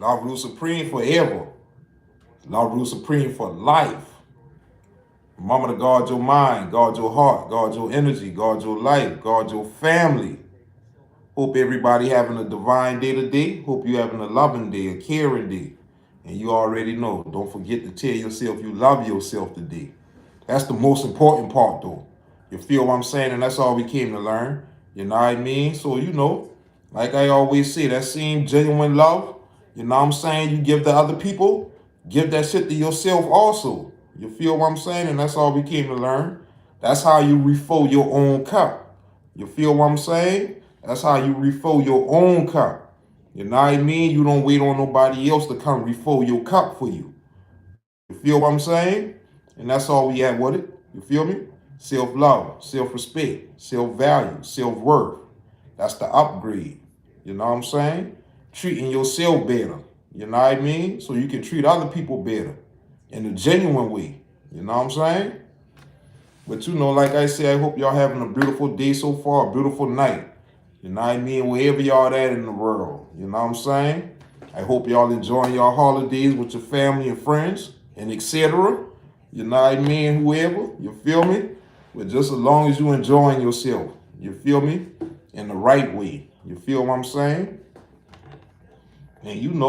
Love Rule Supreme forever. Love Rule Supreme for life. Remember to guard your mind, guard your heart, guard your energy, guard your life, guard your family. Hope everybody having a divine day today. Hope you having a loving day, a caring day. And you already know, don't forget to tell yourself you love yourself today. That's the most important part though. You feel what I'm saying? And that's all we came to learn. You know what I mean? So, like I always say, that same genuine love, you know what I'm saying, you give to other people, give that shit to yourself also. You feel what I'm saying? And that's all we came to learn. That's how you refill your own cup. You feel what I'm saying? That's how you refill your own cup. You know what I mean? You don't wait on nobody else to come refill your cup for you. You feel what I'm saying? And that's all we have with it. You feel me? Self-love, self-respect, self-value, self-worth. That's the upgrade. You know what I'm saying? Treating yourself better. You know what I mean? So you can treat other people better in a genuine way. You know what I'm saying? But like I said, I hope y'all having a beautiful day so far, a beautiful night. You know what I mean? Wherever y'all at in the world. You know what I'm saying? I hope y'all enjoying your holidays with your family and friends and etc. You know what I mean? Whoever. You feel me? But just as long as you enjoying yourself. You feel me? In the right way. You feel what I'm saying? And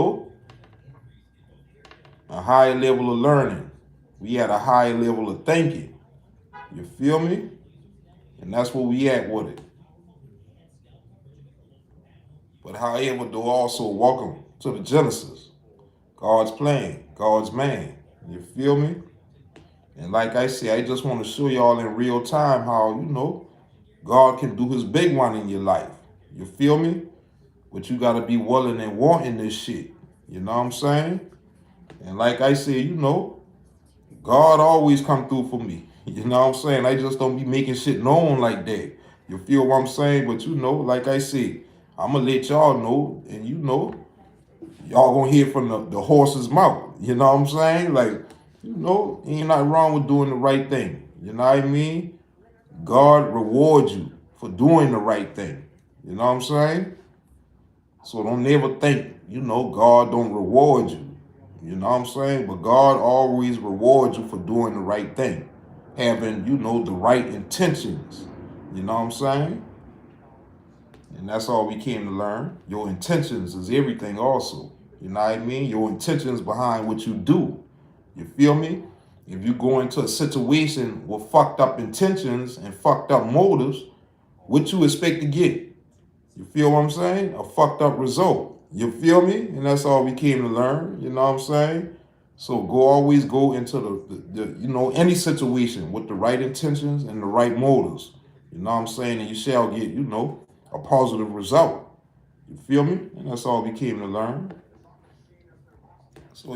a higher level of learning. We at a higher level of thinking. You feel me? And that's where we at with it. But however, though, also welcome to the Genesis. God's plan, God's man. You feel me? And like I said, I just want to show y'all in real time how, God can do his big one in your life. You feel me? But you got to be willing and wanting this shit. You know what I'm saying? And like I said, God always come through for me. You know what I'm saying? I just don't be making shit known like that. You feel what I'm saying? But like I said, I'm going to let y'all know. And y'all going to hear from the horse's mouth. You know what I'm saying? Like, ain't nothing wrong with doing the right thing. You know what I mean? God rewards you for doing the right thing. You know what I'm saying? So don't never think, God don't reward you. You know what I'm saying? But God always rewards you for doing the right thing. Having, the right intentions. You know what I'm saying? And that's all we came to learn. Your intentions is everything also. You know what I mean? Your intentions behind what you do. You feel me? If you go into a situation with fucked up intentions and fucked up motives, what you expect to get? You feel what I'm saying? A fucked up result. You feel me? And that's all we came to learn. You know what I'm saying? So always go into the any situation with the right intentions and the right motives. You know what I'm saying? And you shall get, a positive result. You feel me? And that's all we came to learn. So,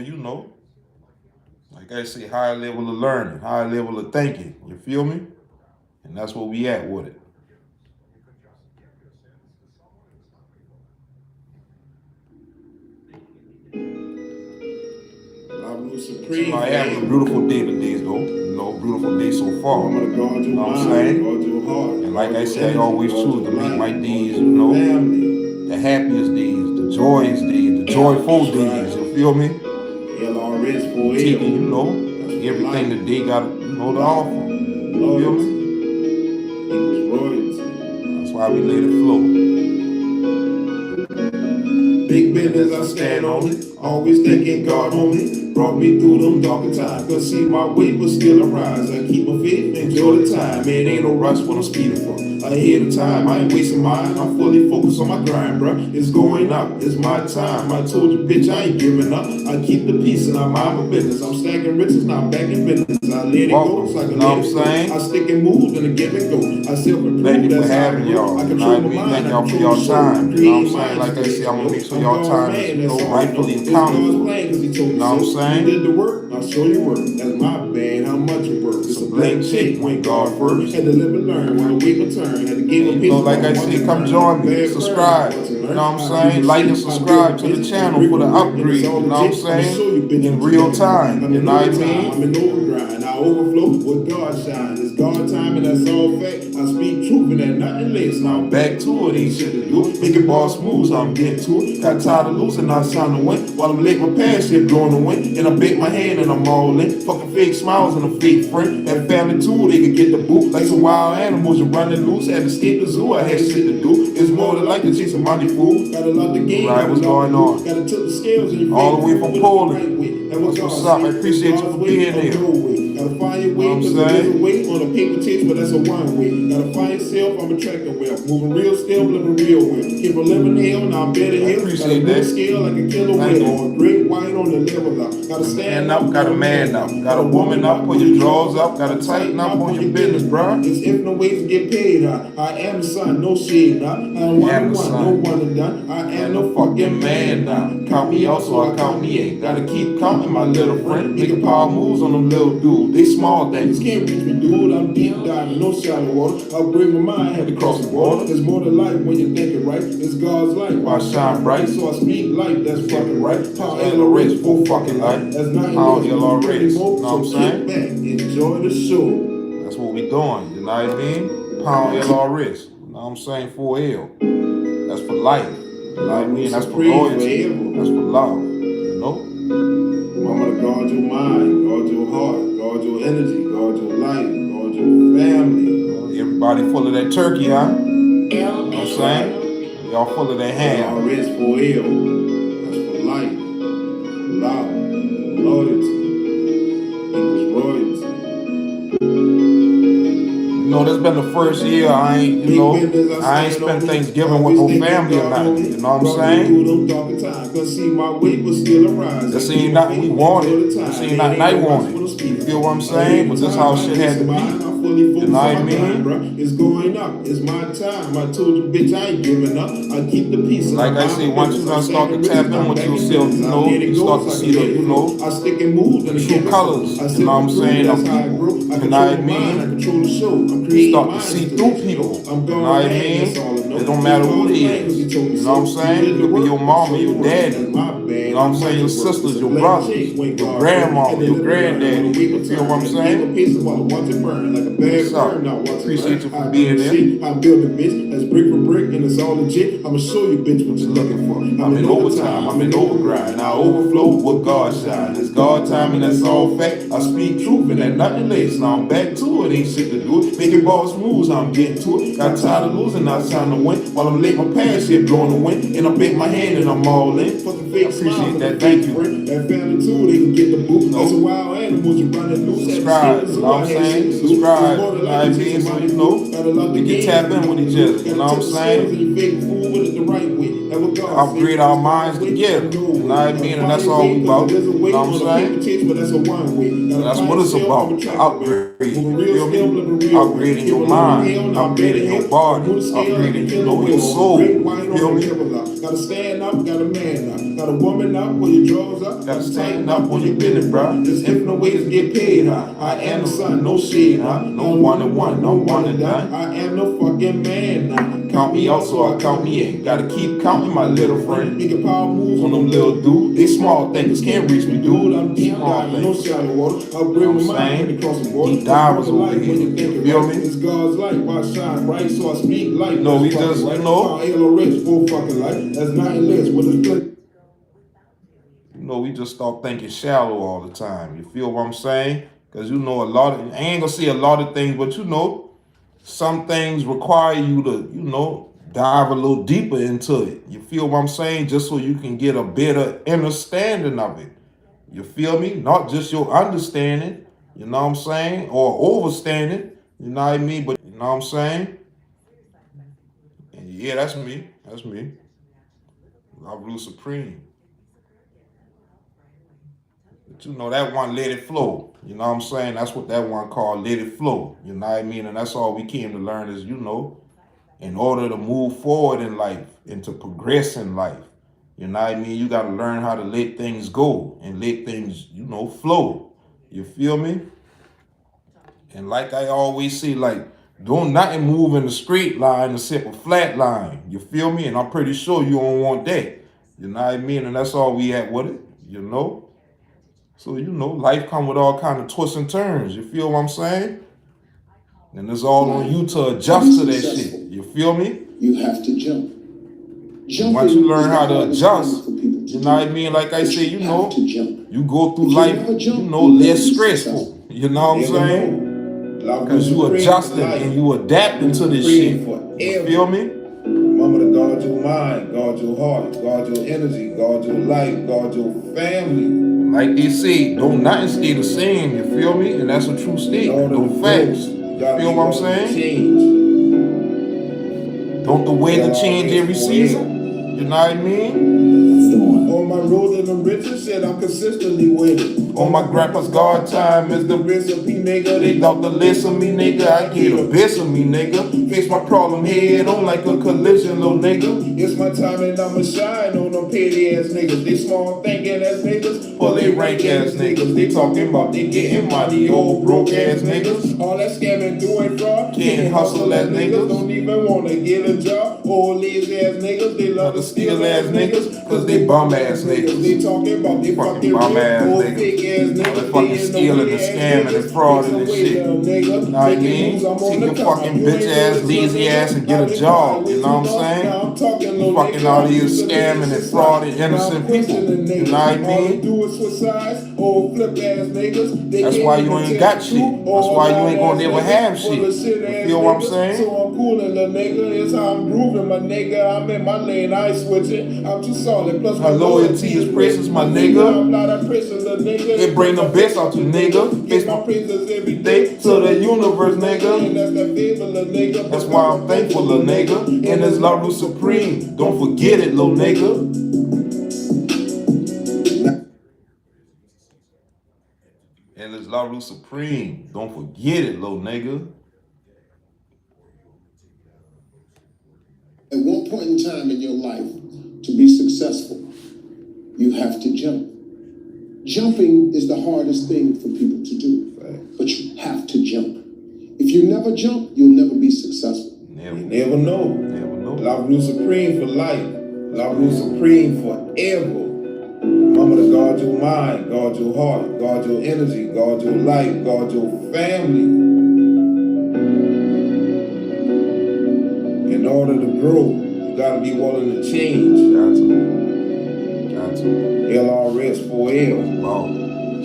like I say, higher level of learning, higher level of thinking. You feel me? And that's where we at with it. Supreme. I having a beautiful day today, though. Beautiful day so far. You know what I'm saying? And like I said, I always choose to make my days, the happiest days, the joyous days, the joyful days. You feel me? Taking, everything the day got, to offer. You feel me? That's why we let it flow. Big business, I stand on it. Always thinking God on me. Brought me through them darker times. Could see my way, but still arise. I keep my faith, enjoy the time. Man, ain't no rush when I'm speeding for. Ahead of time, I ain't wasting mine. I'm fully focused on my grind, bruh. It's going up, it's my time. I told you, bitch, I ain't giving up. I keep the peace and I mind my business. I'm stacking riches, now back in business. I let it go, it's like a let it go. I stick and move and I give and go. I self-improve, thank you for that's how I having grow. y'all. I control my mind, Thank I y'all for control your the soul. time. You know what I'm saying? Like I said, I'm gonna make sure y'all time is rightfully accounted for. You know what I'm saying? You did the work, I'll show you work. That's my bad, how much you work. It's a blank check, went God first. Had to live and learn, when the wait my turn. Had to give a piece. Like I said, come join me, subscribe. learn. You know what I'm I saying? keep it Like and shit. I subscribe build to a the bitch, channel brick for the for brick, and it's upgrade. all You know what I'm legit. I'ma saying? show you bitches In what real you're looking for. time. I'm You in know what I overtime. I'm mean? in overdrive. I overflow with God shine. It's God time and that's all fact. I speak truth and that nothing less. Now I'm back to it. Ain't shit to do. Making boss moves. I'm getting to it. Got tired of losing. Now it's time to win. While I'm letting my past shit blowing the wind. And I bake my hand and I'm all in. Fucking fake smiles and a fake friend. That family too. They could get the boot. Like some wild animals. You're running loose. Had to escape the zoo. I had shit to do. It's more than like to chase some money fool. Gotta love the game. Right, what's going on? Gotta tip the scales in your All the way from Poland. And That's what's up. I appreciate you for being here. Gotta find your way, cause there's a way on a paper chase, but that's a one way. Gotta find yourself, I'm attracting well. Moving real still, living real well. Keep a living hell, now I'm better here. Appreciate got a that. Scale like a killer whale, or a great white on the level up. Gotta stand up, gotta man up. Gotta woman up, put your drawers up. Gotta tighten up on your business, bro. It's if no ways to get paid, I am the son, no shade, I am one, no one and done. I am no fucking man now. Count me out, so I count me in. Gotta keep counting my little friend. Making power moves on them little dudes. They small things, can't reach me, dude. I'm deep diving, no shallow water. Upgrade my mind, had to cross the border. There's more to life when you're thinking right. It's God's light, why shine bright? So I speak light, that's fucking right. Power LRS, full fucking light. That's not Power LRS, you know what I'm so saying? kick back, enjoy the show. That's what we doing, you know what I mean? Power LRS, you know what I'm saying? 4L. That's for life. You know what I mean? That's for loyalty. That's for love. You know? Mama, to guard your mind, guard your heart, guard your energy, guard your life, guard your family. Everybody full of that turkey, huh? You know what I'm saying? Y'all full of that ham. LRS 4L. That's for life, love, loyalty, equals royalty. You know, this been the first year I ain't spent Thanksgiving with no family or nothing. You know what I'm saying? This ain't nothing we wanted. This ain't nothing I wanted. You feel what I'm saying? But this how shit had to be. You know what I mean? It's going up. It's my time. I told you, bitch, I ain't giving up. I keep the peace. Like I say, once you done start to tap in with yourself, you know, you start to see the, I stick and move the true colors. You know what I'm saying? Of people. You know what I mean? You start to see through people. You know what I mean? It don't matter who they is. You know what I'm saying? It could be your mama, your daddy. You know what I'm saying? Your sisters, your brothers, your grandmama, your granddaddy. You feel what I'm saying? What's up? Appreciate you for being there. I'm building bitch, that's brick for brick, and it's all legit. I'ma show you bitch what you're looking for. I'm in overtime, I'm in overdrive. I overflow with God shine. It's God time and that's all fact. I speak truth and that nothing less. Now I'm back to it, ain't shit to do it. Making boss moves, I'm getting to it. Got tired of losing, now it's time to win. While I'm letting my past shit blowing the wind. And I bake my hand and I'm all in. Fucking fake Appreciate that, thank you. That family too, they can get the boot. That's a wild animals, you running loose. Subscribe, you know what I'm saying? Subscribe, you know what I mean? So you know, we can tap in with each other, you know what I'm saying? Upgrade our minds together, you know what I mean? And that's all we about, you know what I'm saying? And that's what it's about, the upgrade, you feel me? Upgrading your mind, upgrading your body, upgrading, you know, your soul, you feel me? Gotta stand up, gotta man up, gotta woman up when your drawers up, gotta stand up when you business, bro. There's infinite ways to get paid, I am the son, no shade, no one and one, no one and done. I am no fucking man now. Count me out, so I count me in. Gotta keep counting my little friend. Making power moves on them little dudes. They small things, can't reach me, dude. I'm deep diving, no shallow water. I'll bring my mind across the border. Deep divers over here. You feel me? It's God's light, why shine bright? So I speak light. No, we just, you know. LRS, full fucking light. That's nothing less. What is play? You know, we just start thinking shallow all the time. You feel what I'm saying? Because you know I ain't gonna say a lot of things, but you know, some things require you to, you know, dive a little deeper into it. You feel what I'm saying? Just so you can get a better understanding of it. You feel me? Not just your understanding, you know what I'm saying? Or overstanding, you know what I mean? But you know what I'm saying? And yeah, that's me. That's me. LoveRuledSupreme. But you know that one, let it flow. You know what I'm saying? That's what that one called, let it flow. You know what I mean? And that's all we came to learn is, you know, in order to move forward in life and to progress in life, you know what I mean? You got to learn how to let things go and let things, you know, flow. You feel me? And like I always say, like, Don't nothing move in a straight line except a flat line. You feel me? And I'm pretty sure you don't want that. You know what I mean? And that's all we at with it, you know? So, life come with all kind of twists and turns. You feel what I'm saying? And it's all on you to adjust to that shit. You feel me? You have to jump. And once you learn how to adjust, you know what I mean? Like I say, you go through life, less stressful. You know what I'm saying? Because you adjusting and you adapting to this shit. You feel me? Remember to guard your mind, guard your heart, guard your energy, guard your life, guard your family. Like they say, don't nothing stay the same, you feel me? And that's a true statement. Don't facts. You feel what I'm saying? Don't the weather change every season? You know what I mean? On my road to the riches, shit, I'm consistently winning. On my grandpa's guard time is the recipe, nigga. They thought the less of me, nigga. I get a best of me, nigga. Face my problem head on like a collision, little nigga. It's my time and I'ma shine on them petty ass niggas. They small thinking ass niggas, or they rank ass niggas. They talking about they getting money, old broke ass niggas. All that scamming, doing fraud, can't hustle ass niggas. Don't even wanna get a job. Old lazy ass niggas, they love to steal ass niggas, cause they bum ass niggas. They talking about they fucking bum ass niggas. They fucking stealing and scamming and frauding and shit. You know what I mean? Take your fucking bitch ass, lazy ass and get a job. You know what I'm saying? You fucking all these scamming and frauding innocent people. You know what I mean? That's why you ain't got shit. That's why you ain't gonna never have shit. You feel what I'm saying? So I'm coolin', the nigga. It's how I'm grooving, my nigga. I'm in my lane, I ain't switching. I'm too solid. Plus my loyalty is precious, my nigga. I'm not a precious, the nigga. It bring the best out you, nigga. Face my praises every day to the universe, nigga. And that's that favor, the nigga. That's why I'm thankful, little nigga. And it's LoveRuledSupreme. Don't forget it, little nigga. And it's LoveRuledSupreme. Don't forget it, little nigga. At one point in time in your life, to be successful, you have to jump. Jumping is the hardest thing for people to do, but you have to jump. If you never jump, you'll never be successful. You never know. Never know. LoveRuledSupreme for life. LoveRuledSupreme forever. Remember to guard your mind, guard your heart, guard your energy, guard your life, guard your family. In order to grow, you gotta be willing to change. Got to. LRS 4L. Wow.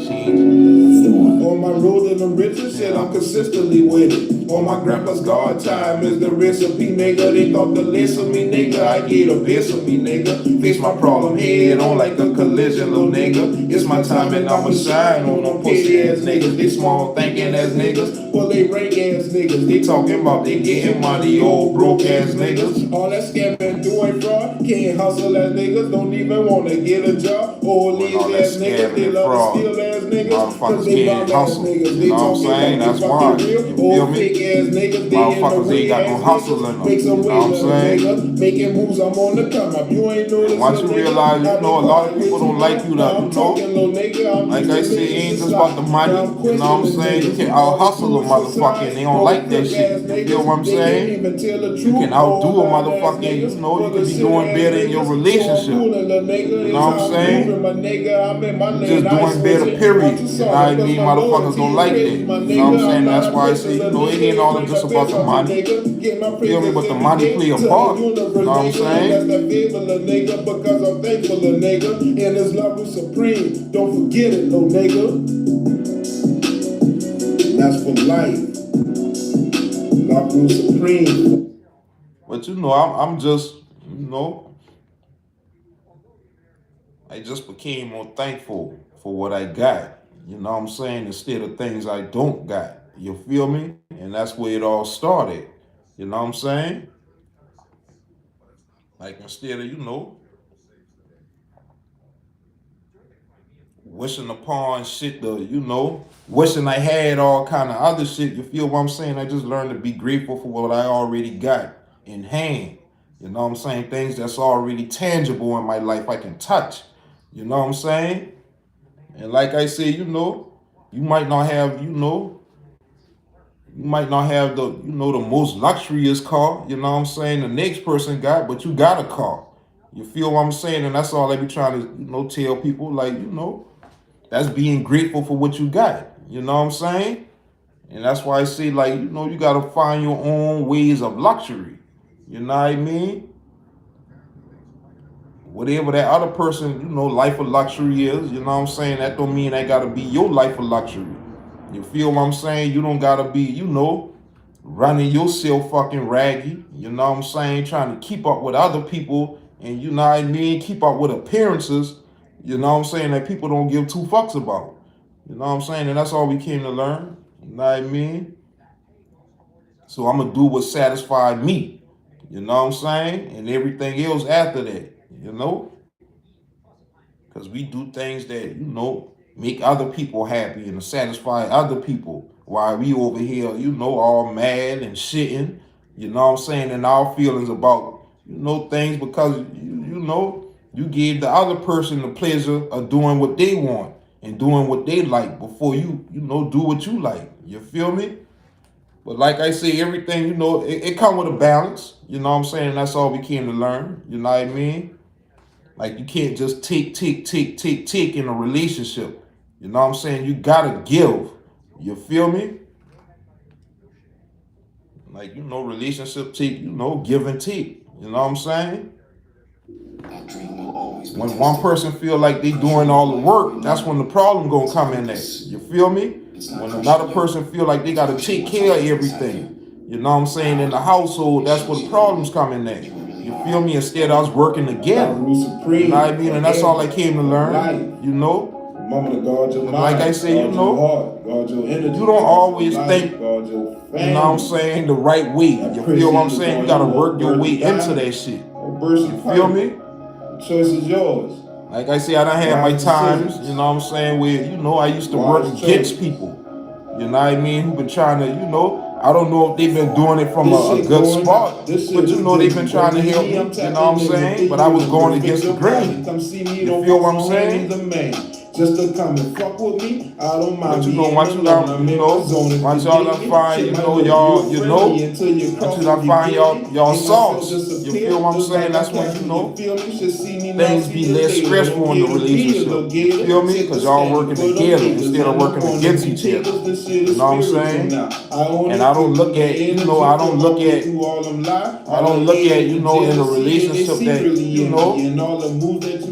Change. On my road to the riches, shit, I'm consistently winning. On my grandpa's guard time is the recipe, nigga. They thought the less of me, nigga. I get a best of me, nigga. Face my problem head on like a collision, little nigga. It's my time and I'ma shine on them pussy ass niggas. They small thinking ass niggas, well they rank ass niggas. They talking about they getting money, old broke ass niggas. All that scamming, doing fraud, can't hustle ass niggas. Don't even wanna get a job. Old lazy ass niggas, they love to steal ass niggas. Motherfuckers can't hustle. You know what I'm saying? That's why. You feel me? Motherfuckers ain't got no hustle in them. You know what I'm saying? Making moves, I'm on the come up. You ain't know this. Once you realize, a lot of people don't like you, like I say, it ain't just about the money. You know what I'm saying? You can out hustle a motherfucker and they don't like that shit. You feel what I'm saying? You can outdo a motherfucker, you can be doing better in your relationship. You know what I'm saying? Just doing better, period. You know what I mean? Motherfuckers don't like that. You know what I'm saying? That's why I say, it ain't all just about the money. You feel me? But the money play a part. You know what I'm saying? Because I'm thankful, little nigga. And it's LoveRuledSupreme. Don't forget it, little nigga. And that's for life. LoveRuledSupreme. But I'm just, I just became more thankful for what I got. You know what I'm saying? Instead of things I don't got. You feel me? And that's where it all started. You know what I'm saying? Like instead of, wishing upon shit wishing I had all kind of other shit. You feel what I'm saying? I just learned to be grateful for what I already got in hand. You know what I'm saying? Things that's already tangible in my life I can touch. You know what I'm saying? And like I say, you might not have, You might not have the, the most luxurious car, you know what I'm saying, the next person got, but you got a car. You feel what I'm saying? And that's all I be trying to, tell people, like, that's being grateful for what you got. You know what I'm saying? And that's why I say, like, you got to find your own ways of luxury. You know what I mean? Whatever that other person, life of luxury is, you know what I'm saying? That don't mean that got to be your life of luxury. You feel what I'm saying? You don't got to be, running yourself fucking raggy. You know what I'm saying? Trying to keep up with other people and, you know what I mean? Keep up with appearances, you know what I'm saying? That people don't give two fucks about. You know what I'm saying? And that's all we came to learn. You know what I mean? So I'm going to do what satisfied me. You know what I'm saying? And everything else after that, Because we do things that, make other people happy and satisfy other people while we over here, all mad and shitting, you know what I'm saying? And our feelings about, things because, you gave the other person the pleasure of doing what they want and doing what they like before you, do what you like. You feel me? But like I say, everything, it come with a balance. You know what I'm saying? That's all we came to learn. You know what I mean? Like you can't just take in a relationship. You know what I'm saying? You gotta give. You feel me? Like, relationship take, give and take. You know what I'm saying? When one person feel like they doing all the work, that's when the problem gonna come in there. You feel me? When another person feel like they gotta take care of everything, you know what I'm saying, in the household, that's where the problems come in there. You feel me? Instead of us working together. You know what I mean? And that's all I came to learn, Remember to guard your mind, like I say, guard your heart, guard your energy, you don't always think, guard your family. you know what I'm saying, the right way. You feel what I'm saying? You gotta work your way into that shit. You feel me? The choice is yours. Like I say, I done had my times, you know what I'm saying, where, I used to work against people. You know what I mean? Who been trying to, I don't know if they've been doing it from a good spot, but they've been trying to help me, you know what I'm saying? But I was going against the grain. You feel what I'm saying? Just to come and fuck with me, I don't mind. But once you done, once y'all done find, y'all, once you done find y'all sauce, you feel what I'm saying? That's when, things be less stressful in the relationship. You feel me? Because y'all working together instead of working against each other. You know what I'm saying? And I don't look at, I don't look at, in a relationship that,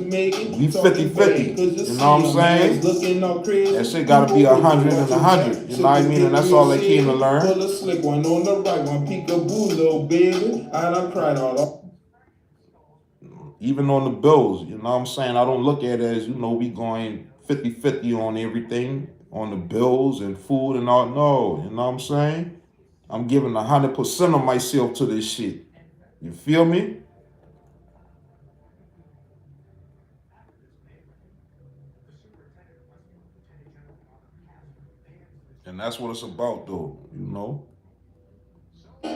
we 50-50. You know what I'm saying? That shit gotta be 100 and 100. You know what I mean? And that's all I came to learn. Even on the bills, you know what I'm saying? I don't look at it as, we going 50-50 on everything, on the bills and food and all. No, you know what I'm saying? I'm giving 100% of myself to this shit. You feel me? And that's what it's about, though, I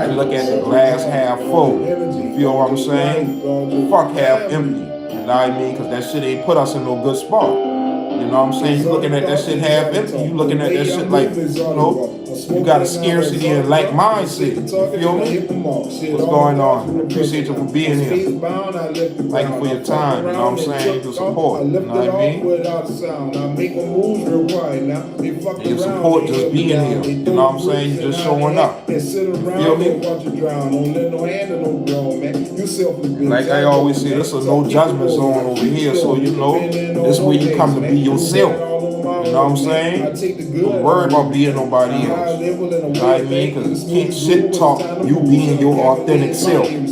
look at the glass half full. You feel what I'm saying? Fuck half empty. You know what I mean? Because that shit ain't put us in no good spot. You know what I'm saying? You looking at that shit half empty. You looking at that shit like, you got a scarcity and like mindset. You feel me? What's going on? Appreciate you for being here. Thank you for your time. You know what I'm saying? Your support. You know what I mean? And your support just being here. You know what I'm saying? You just showing up. You feel me? Like I always say, this is a no judgment zone over here. So, this way you come to be yourself. You know what I'm saying? Don't worry about being nobody else. You know what I mean? Because you can't shit talk you being your authentic self. You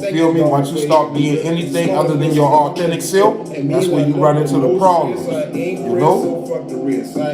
feel me? Once you start being anything other than your authentic self, that's when you run into the problems. You know? I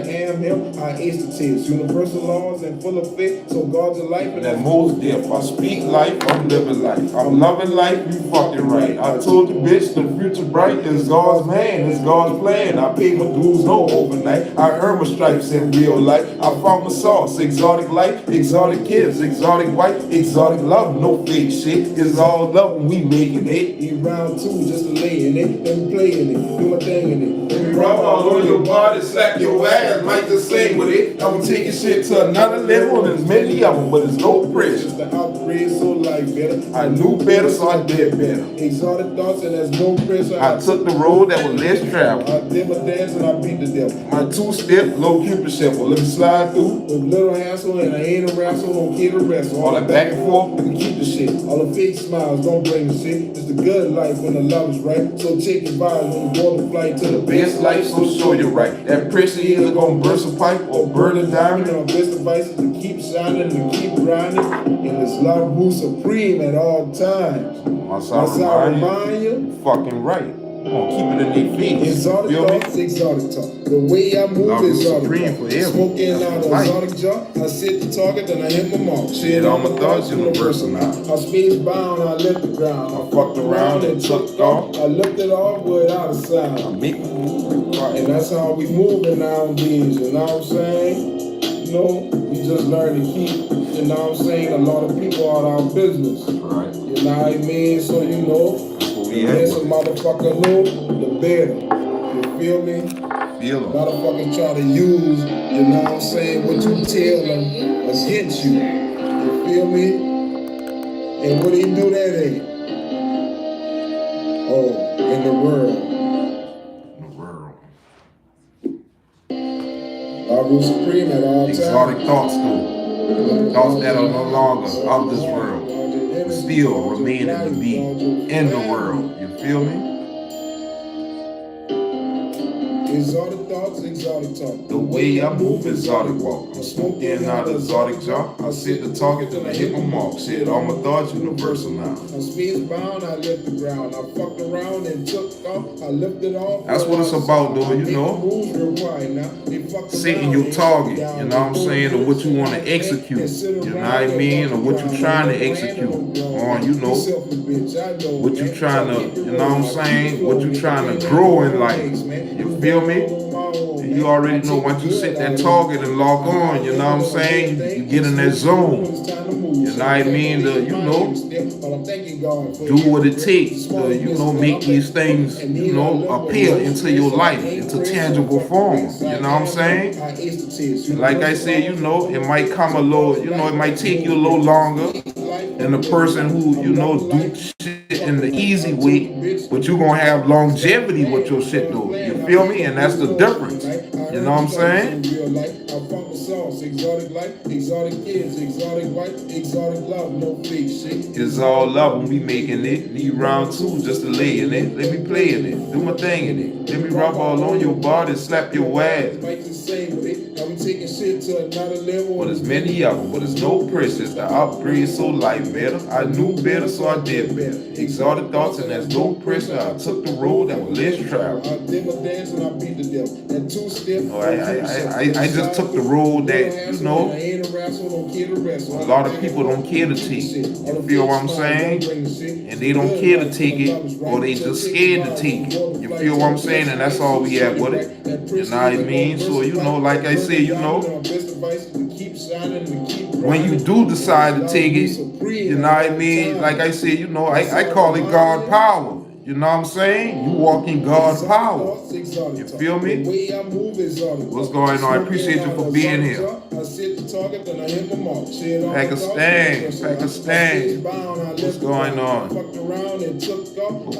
am him, I ace the tears. Universal laws and full of fit, so God's a life and that most deaf. I speak life, I'm living life. I'm loving life, you fucking right. I told the bitch the future bright is God's man, it's God's plan. I paid my dues, no overnight. I earned my stripes in real life. I found my sauce, exotic life, exotic kids, exotic wife, exotic love, no fake shit. It's all love when we making it. In round two, just a laying it, let me play in it, do my thing in it. Let me rub all on your body, slap your ass, might just sing with it. I'm taking shit to another level, there's many of them, but there's no pressure. The upgrade, so life better. I knew better, so I did better. Exotic thoughts and there's no pressure. I took the road that was less traveled. I did my dance and I beat the devil. My two-step, low Cupid shuffle, let me slide through. With little hassle and I ain't a wrestle, don't care to wrestle. All that back and forth, we can keep the shit. All the fake smiles don't bring the shit. It's the good life when the love is right. So check your vibes when you go the flight to the best life, so sure you're right. That pressure either gonna burst a pipe or burn a diamond. Our best advice is to keep shining and keep grinding. And it's LoveRuledSupreme at all times. Once I remind you, fucking right. I'm gonna keep it in their feet. Exotic thoughts, exotic talk. The way I move is exotic talk. Smoking out an exotic jar. I sit the target, then I hit my mark. Shit on my thoughts, universal now. I speed bound, I left the ground. I fucked around and took off. I lifted off without a sound. I make and that's how we moving nowadays, you know what I'm saying? You know, we just learn to keep, you know what I'm saying, a lot of people out of our business. Right. You know what I mean? So you know, the less a motherfucker know, the better. You feel me? Feel them. Motherfucker try to use, you know what I'm saying, what you tell them against you. You feel me? And what do you do that at? Oh, in the world. LoveRuledSupreme at all times. Exotic thoughts though. Thoughts that are no longer of this world, but still remaining to be in the world. You feel me? Exotic thoughts, exotic talk. The way I move, exotic walk. I'm smoking out an exotic jar. I sit the target, then I hit my mark. Shit, all my thoughts universal now. I speed bound, I left the ground. I fucked around and took off. I lifted off. That's what it's about, though, you know. Setting your target, you know what I'm saying, or what you want to execute. You know what I mean? Or what you trying to execute. Or, you know, what you trying to, you know what I'm saying? What you trying to grow in life. You feel me? And you already know once you set that target and lock on, you know what I'm saying? You get in that zone. You know what I mean? To, you know, do what it takes to, you know, make these things, you know, appear into your life, into tangible form. You know what I'm saying? Like I said, you know, it might come a little, you know, it might take you a little longer than the person who, you know, do shit in the easy way, but you're going to have longevity with your shit though. You feel me? And that's the difference. You know what I'm saying? Exotic life, exotic kids, exotic wife, exotic love, no fake shit. It's all love when we making it. Need round two just to lay in it. Let me play in it. Do my thing in it. Let me rub all on your body, slap your ass. But there's many of them, but there's no pressure. The upgrade, so life better. I knew better, so I did better. Exotic thoughts and there's no pressure. I took the road that was less traveled. I did my dance and I beat the devil. And two-step. I just took the road that, you know, a lot of people don't care to take. You feel what I'm saying? And they don't care to take it, or they just scared to take it. You feel what I'm saying? And that's all we have with it. You know what I mean? So, you know, like I said, you know, when you do decide to take it, you know what I mean? Like I said, you know, I call it God power. You know what I'm saying? You walk in God's power. You feel me? What's going on? I appreciate you for being here. Pakistan. What's going on? Hope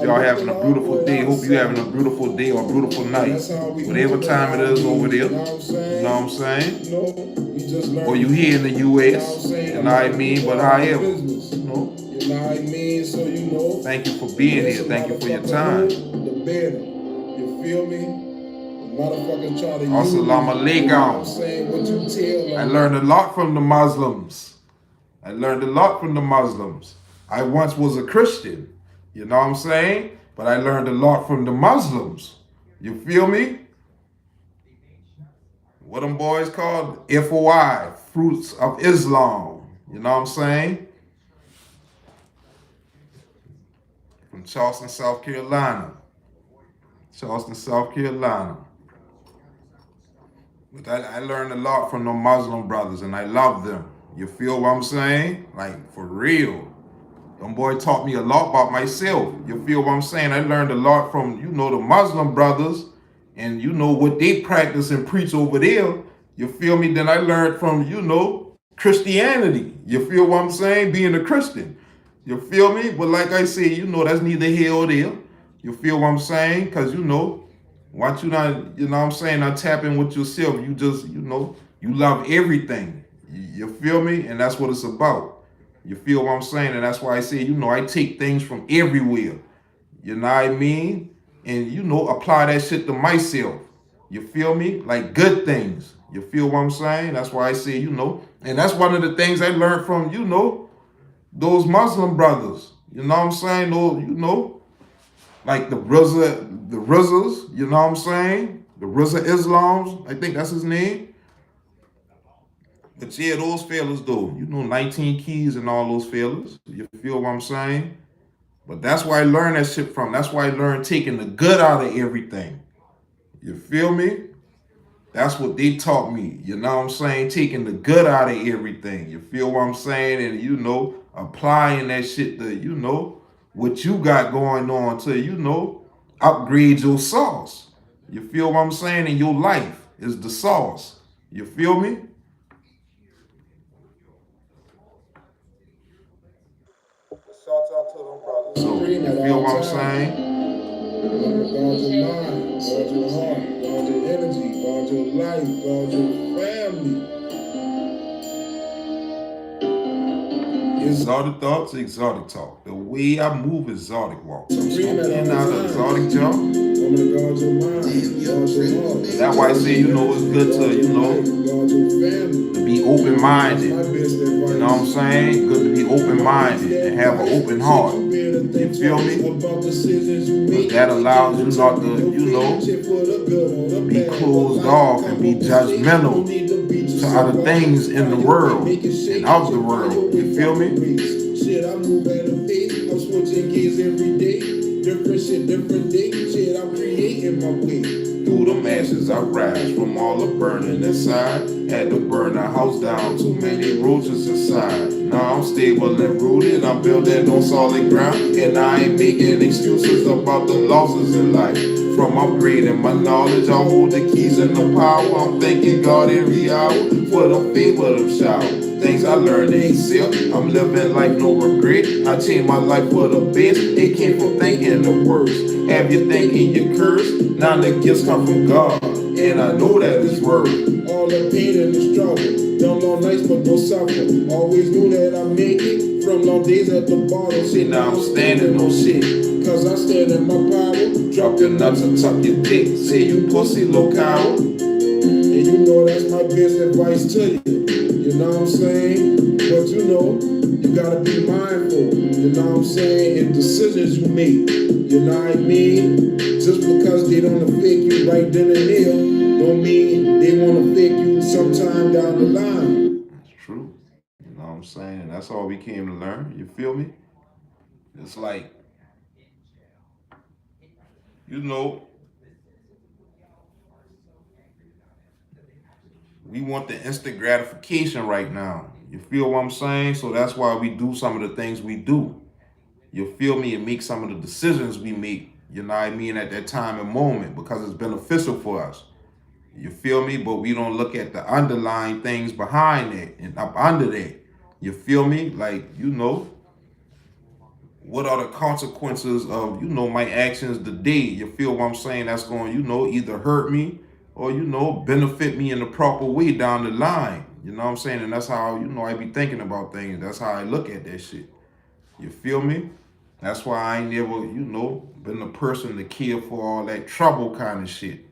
y'all having a beautiful day. Hope you having a beautiful day or a beautiful night. Whatever time it is over there. You know what I'm saying? Or you here in the US. You know what I mean? But however, you know. You know what I mean? So you know. Thank you for being here. Thank you for your time. The better. You feel me? Motherfuckers try to Assalamu alaikum. I learned a lot from the Muslims. I once was a Christian. You know what I'm saying? But I learned a lot from the Muslims. You feel me? What them boys called? FOI, Fruits of Islam. You know what I'm saying? From Charleston, South Carolina. But I learned a lot from the Muslim brothers, and I love them. You feel what I'm saying? Like, for real. Them boy taught me a lot about myself. You feel what I'm saying? I learned a lot from, the Muslim brothers and, what they practice and preach over there. You feel me? Then I learned from, Christianity. You feel what I'm saying? Being a Christian. You feel me? But like I say, that's neither here or there. You feel what I'm saying? Because, once you not, what I'm saying, not tap in with yourself, you just, you love everything. You feel me? And that's what it's about. You feel what I'm saying? And that's why I say, I take things from everywhere. You know what I mean? And, apply that shit to myself. You feel me? Like good things. You feel what I'm saying? That's why I say, and that's one of the things I learned from, those Muslim brothers. You know what I'm saying? Those, like the Rizzas, you know what I'm saying? The Rizza Islams, I think that's his name. But yeah, those fellas though, 19 keys and all those fellas. You feel what I'm saying? But that's where I learned that shit from. That's why I learned taking the good out of everything. You feel me? That's what they taught me. You know what I'm saying? Taking the good out of everything. You feel what I'm saying? And applying that shit to, what you got going on to, upgrade your sauce. You feel what I'm saying? And your life is the sauce. You feel me? Shout out to them brothers. So you feel what I'm saying? Guard your mind, guard your heart, guard your energy, guard your life, guard your family. Exotic thoughts, exotic talk. The way I move, exotic walk. So I'm smoking out of exotic jump. That's why I say, it's good to be open-minded. You know what I'm saying? Good to be open-minded and have an open heart. You feel me? Because that allows you not to, be closed off and be judgmental to other things in the world and of the world. You feel me? Shit, I move at a pace. I'm switching gears every day. Different shit, different day. Shit, I'm creating my way. Through the ashes I rise from all the burning inside. Had to burn the house down, too many roaches inside. Now I'm stable and rooted, I'm building on solid ground. And I ain't making excuses about the losses in life. From upgrading my knowledge, I hold the keys and the power. I'm thanking God every hour for the favor of shower. Things I learned ain't self. I'm living life no regret. I changed my life for the best. It came from thinking the worst. Have you thinking you curse? Now the gifts come from God, and I know that it's worth. All the pain and the struggle, them long nights but no suffer. Always knew that I make it from long days at the bottom. See now I'm standing on shit, cause I stand in my power. Drop your nuts and tuck your dick. Say you pussy, low cow. And you know that's my best advice to you. You know what I'm saying? But you gotta be mindful. You know what I'm saying? In decisions you make. You know what I mean? Just because they don't affect you right then and there, don't mean they won't affect you sometime down the line. That's true. You know what I'm saying? And that's all we came to learn. You feel me? It's like, we want the instant gratification right now. You feel what I'm saying? So that's why we do some of the things we do. You feel me? And make some of the decisions we make, you know what I mean, at that time and moment, because it's beneficial for us. You feel me? But we don't look at the underlying things behind it and up under that. You feel me? Like, what are the consequences of, my actions today? You feel what I'm saying? That's going, either hurt me or, benefit me in the proper way down the line. You know what I'm saying? And that's how, I be thinking about things. That's how I look at that shit. You feel me? That's why I ain't never, been the person to care for all that trouble kind of shit.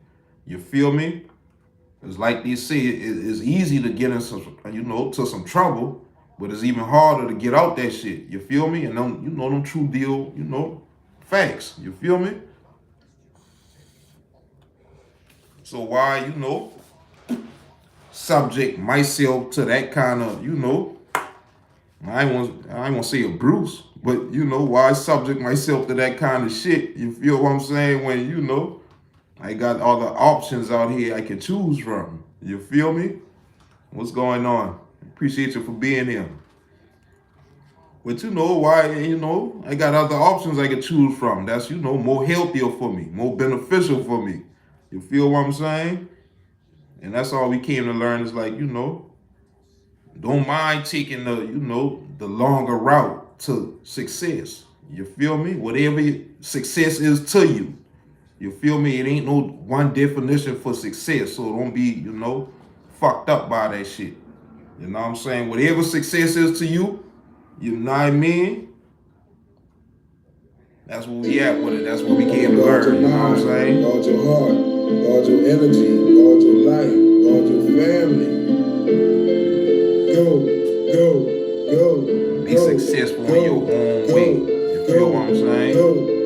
You feel me? It's like they say, it's easy to get in some, to some trouble, but it's even harder to get out that shit. You feel me? And them, them true deal, facts. You feel me? So why, subject myself to that kind of, I ain't want to say abuse, but why subject myself to that kind of shit? You feel what I'm saying? When I got all the options out here I can choose from. You feel me? What's going on? Appreciate you for being here. But you know why, I got other options I could choose from. That's, more healthier for me, more beneficial for me. You feel what I'm saying? And that's all we came to learn is like, don't mind taking the longer route to success. You feel me? Whatever success is to you. You feel me? It ain't no one definition for success. So don't be, fucked up by that shit. You know what I'm saying? Whatever success is to you, you know what I mean? That's where we at with it. That's what we came to learn. You know what I'm saying? Guard your heart, guard your energy, guard your life, guard your family. Go. Be successful in your own way. You feel what I'm saying? Go.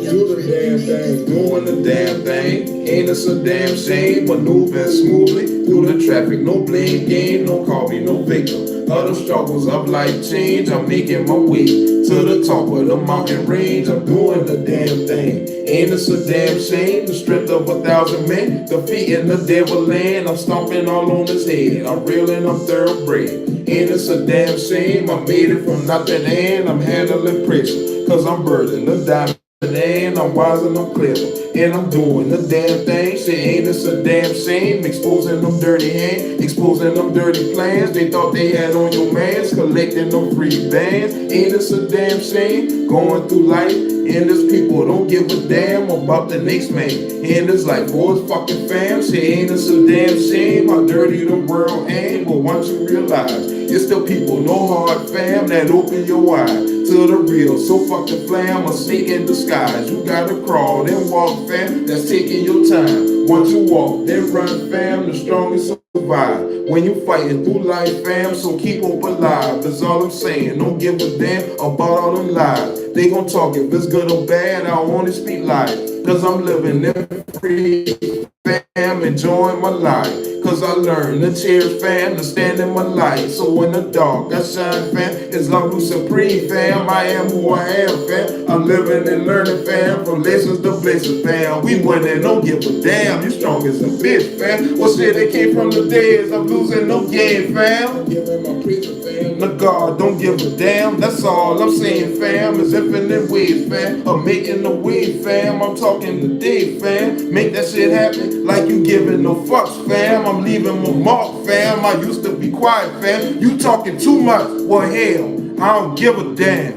Do the damn thing. Doing the damn thing. Ain't it a damn shame? Maneuvering smoothly through the traffic. No blame game. No call me no victim. Of the struggles of life change. I'm making my way to the top of the mountain range. I'm doing the damn thing. Ain't it a damn shame? The strength of 1,000 men. Defeating the devil land. I'm stomping all on his head. I'm real and I'm thoroughbred. Ain't it a damn shame? I made it from nothing and I'm handling pressure. Cause I'm burning the diamond and I'm wise and I'm clever. And I'm doing the damn thing. Shit, ain't this a damn shame? Exposing them dirty hands, exposing them dirty plans they thought they had on your mans, collecting them free bands. Ain't this a damn shame? Going through life, and this people don't give a damn about the next man. And it's like, boys, fucking fam. Shit, ain't this a damn shame? How dirty the world ain't. But once you realize, it's still people, no hard fam, that open your eyes to the real. So fuck the flam, a snake in disguise. You gotta crawl, then walk, fam. That's taking your time. Once you walk, then run, fam. The strongest survive. When you fighting through life, fam, so keep hope alive. That's all I'm saying. Don't give a damn about all them lies. They gon' talk if it's good or bad. I only speak life. Cause I'm living in free, fam, enjoying my life. Cause I learned to cherish, fam, to stand in my light. So in the dark, I shine, fam. It's LoveRuledSupreme, fam. I am who I am, fam. I'm living and learning, fam. From lessons to blessings, fam. We winning, don't give a damn. You strong as a bitch, fam. What shit that came from the dead? I'm losing no game, fam. Giving my preacher, fam. The God don't give a damn. That's all I'm saying, fam. Is infinite ways, fam. Of making the way, fam. I'm talking today, fam. Make that shit happen like you giving no fucks, fam. I'm leaving my mark, fam. I used to be quiet, fam. You talking too much. Well, hell, I don't give a damn.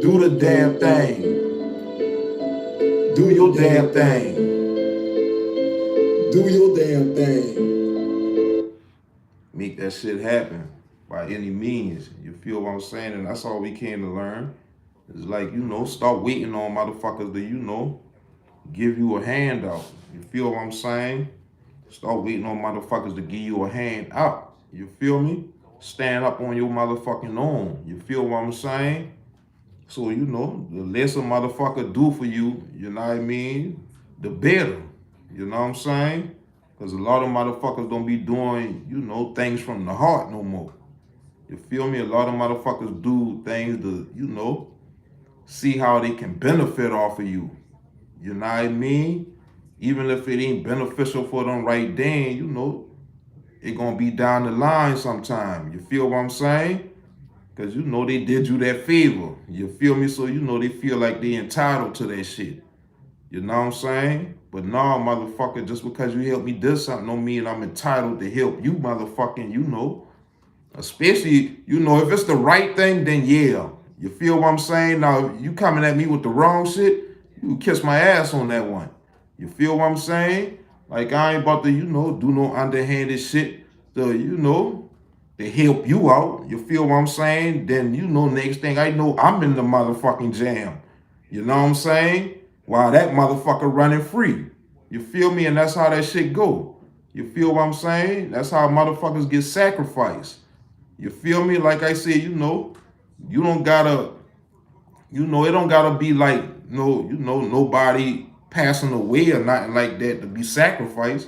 Do the damn thing. Do your damn thing. Do your damn thing. Make that shit happen by any means. You feel what I'm saying? And that's all we came to learn. It's like, start waiting on motherfuckers to, give you a handout. You feel what I'm saying? Start waiting on motherfuckers to give you a hand out. You feel me? Stand up on your motherfucking own. You feel what I'm saying? So, the less a motherfucker do for you, you know what I mean? The better. You know what I'm saying? Because a lot of motherfuckers don't be doing, things from the heart no more. You feel me? A lot of motherfuckers do things to, see how they can benefit off of you. You know what I mean? Even if it ain't beneficial for them right then, it gonna be down the line sometime. You feel what I'm saying? Because they did you that favor. You feel me? So they feel like they entitled to that shit. You know what I'm saying? But nah, motherfucker, just because you help me do something don't mean I'm entitled to help you, motherfucking, Especially, if it's the right thing, then yeah. You feel what I'm saying? Now, if you coming at me with the wrong shit, you kiss my ass on that one. You feel what I'm saying? Like, I ain't about to, do no underhanded shit to, to help you out. You feel what I'm saying? Then, next thing I know, I'm in the motherfucking jam. You know what I'm saying? While that motherfucker running free. You feel me? And that's how that shit go. You feel what I'm saying? That's how motherfuckers get sacrificed. You feel me? Like I said, you don't gotta, it don't gotta be like, nobody passing away or nothing like that to be sacrificed.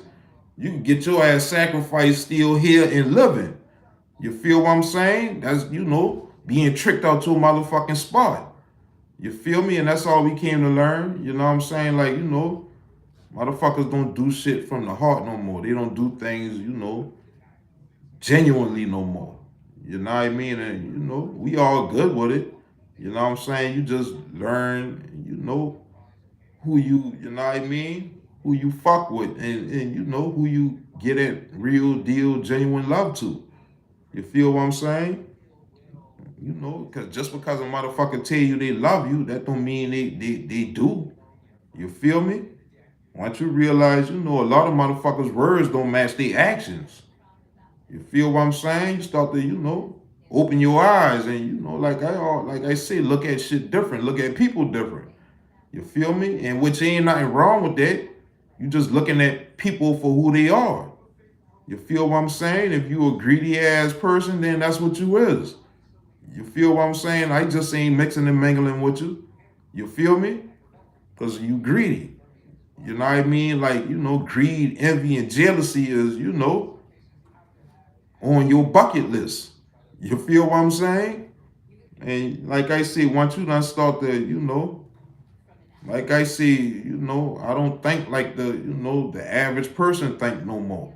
You can get your ass sacrificed still here and living. You feel what I'm saying? That's, being tricked out to a motherfucking spot. You feel me? And that's all we came to learn. You know what I'm saying? Like, motherfuckers don't do shit from the heart no more. They don't do things, genuinely no more. You know what I mean? And we all good with it. You know what I'm saying? You just learn, who you know what I mean? Who you fuck with, and who you get at real deal, genuine love to. You feel what I'm saying? Because just because a motherfucker tell you they love you, that don't mean they do. You feel me? Once you realize, a lot of motherfuckers' words don't match their actions. You feel what I'm saying? You start to, open your eyes and like I say, look at shit different, look at people different. You feel me? And which ain't nothing wrong with that. You just looking at people for who they are. You feel what I'm saying? If you a greedy ass person, then that's what you is. You feel what I'm saying? I just ain't mixing and mingling with you. You feel me? Because you greedy. You know what I mean? Like, greed, envy, and jealousy is, on your bucket list. You feel what I'm saying? And like I say, once you done start to, like I say, I don't think like the average person think no more.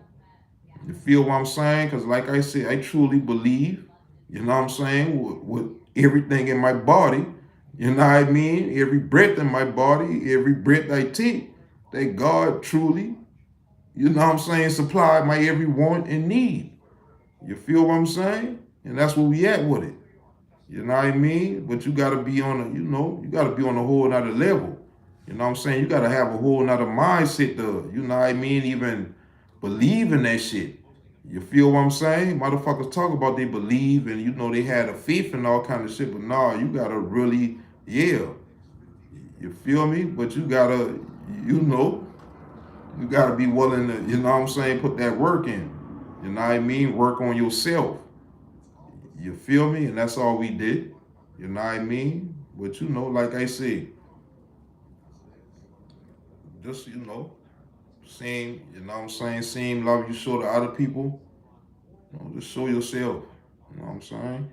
You feel what I'm saying? Because like I say, I truly believe, what I'm saying, with everything in my body, you know what I mean? Every breath in my body, every breath I take, that God truly, what I'm saying, supply my every want and need. You feel what I'm saying? And that's where we at with it. You know what I mean? But you gotta be on you gotta be on a whole nother level. You know what I'm saying? You gotta have a whole nother mindset to, you know what I mean, even believe in that shit. You feel what I'm saying? Motherfuckers talk about they believe and they had a faith and all kind of shit, but nah, you gotta really, yeah. You feel me? But you know, you gotta be willing to, what I'm saying, put that work in. You know what I mean? Work on yourself. You feel me? And that's all we did. You know what I mean? But like I say, just same, you know what I'm saying, same love you show to other people, just show yourself. You know what I'm saying?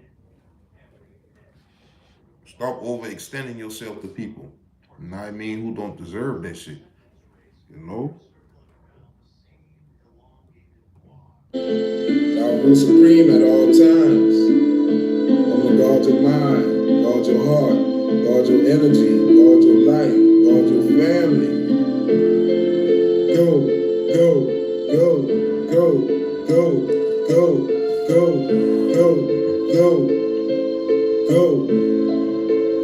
Stop overextending yourself to people. You know what I mean? Who don't deserve that shit. You know? Thou rule supreme at all times. I'm gonna guard your mind, guard your heart, guard your energy, guard your life, guard your family. Go, go, go, go, go, go, go, go, go,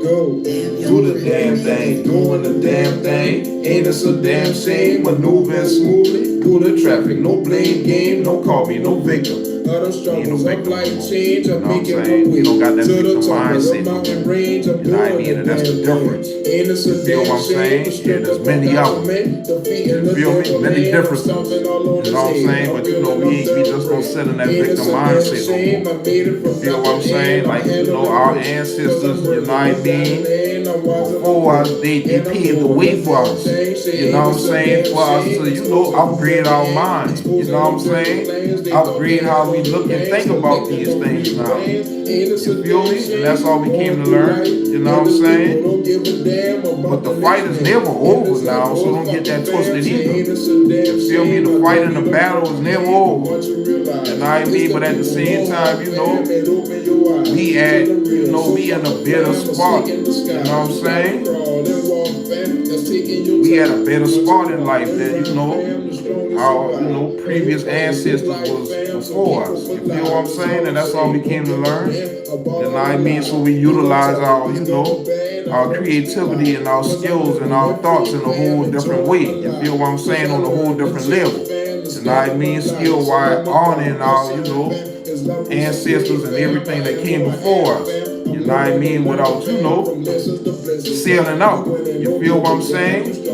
go. Do the damn thing, doing the damn thing. Ain't it a damn shame? Maneuvering smoothly through the traffic. No blame game, no call me, no victim. Other struggles of life change, I'm making my You way don't got that to the victim top of the mindset. mountain range. I'm You know what I doing mean? the And that's the damn difference. thing. Ain't this a You feel what damn I'm shame? saying? Yeah, there's many of them. You feel me? Many differences. You know what I'm saying? But we just don't sit in that victim mindset no more. You feel what I'm saying? Like, our ancestors, you know what I mean? Before us, they paved the way for us. You know what I'm saying? For us to, upgrade our mind. You know what I'm saying? Upgrade how we look and think about these things now. You feel me? And that's all we came to learn. You know what I'm saying? But the fight is never over now, so don't get that twisted either. You feel me? The fight and the battle is never over. You know what I mean? But at the same time, we in a better spot. You know what I'm saying? We at a better spot in life than, our, previous ancestors was before us. You feel what I'm saying? And that's all we came to learn. You know what I mean? So we utilize our, our creativity and our skills and our thoughts in a whole different way. You feel what I'm saying? On a whole different level. You know what I mean? Skill wise, honoring our, ancestors and everything that came before us. You know what I mean? Without, sailing out. You feel what I'm saying?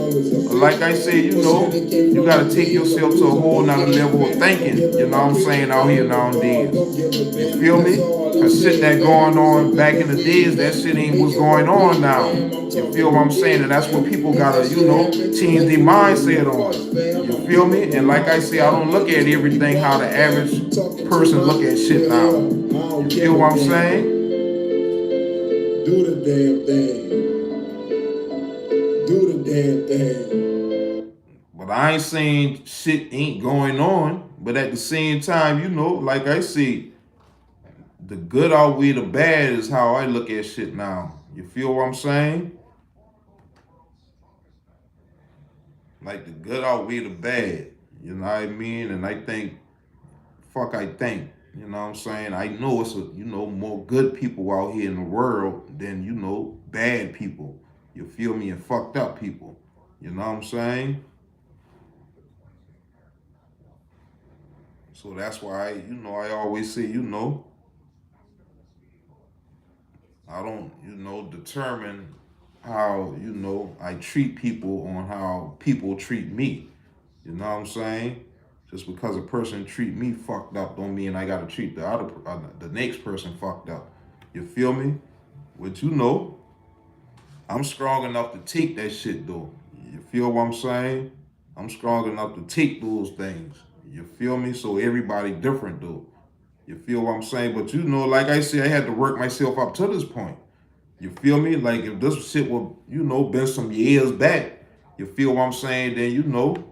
But like I say, you gotta take yourself to a whole nother level of thinking. You know what I'm saying? Out here nowadays. You feel me? Cause shit that going on back in the days, that shit ain't what's going on now. You feel what I'm saying? And that's what people gotta, change their mindset on. You feel me? And like I say, I don't look at everything how the average person look at shit now. You feel what I'm saying? Do the damn thing. Do the damn thing. But I ain't saying shit ain't going on. But at the same time, like I say, the good outweigh the bad is how I look at shit now. You feel what I'm saying? Like the good outweigh the bad. You know what I mean? And I think, I think. You know what I'm saying? I know it's more good people out here in the world than, bad people. You feel me? And fucked up people. You know what I'm saying? So that's why I always say, I don't, determine how, I treat people on how people treat me. You know what I'm saying? Just because a person treat me fucked up don't mean I gotta treat the next person fucked up. You feel me? But I'm strong enough to take that shit though. You feel what I'm saying? I'm strong enough to take those things. You feel me? So everybody different though. You feel what I'm saying? But like I said, I had to work myself up to this point. You feel me? Like if this shit would, been some years back, you feel what I'm saying? Then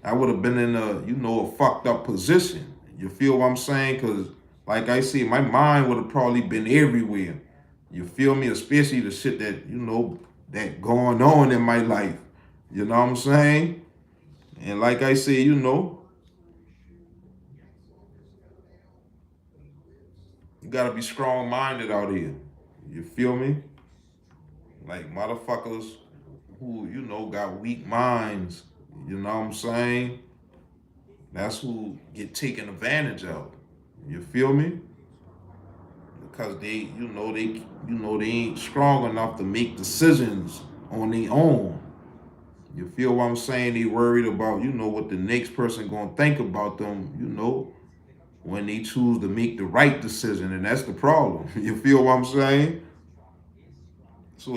I would have been in a fucked up position. You feel what I'm saying? Cause like I said, my mind would have probably been everywhere. You feel me? Especially the shit that, that going on in my life. You know what I'm saying? And like I said, you gotta be strong minded out here. You feel me? Like motherfuckers who, got weak minds, you know what I'm saying? That's who get taken advantage of. You feel me? Because they ain't strong enough to make decisions on their own. You feel what I'm saying? They worried about, what the next person gonna think about them, when they choose to make the right decision, and that's the problem. You feel what I'm saying? So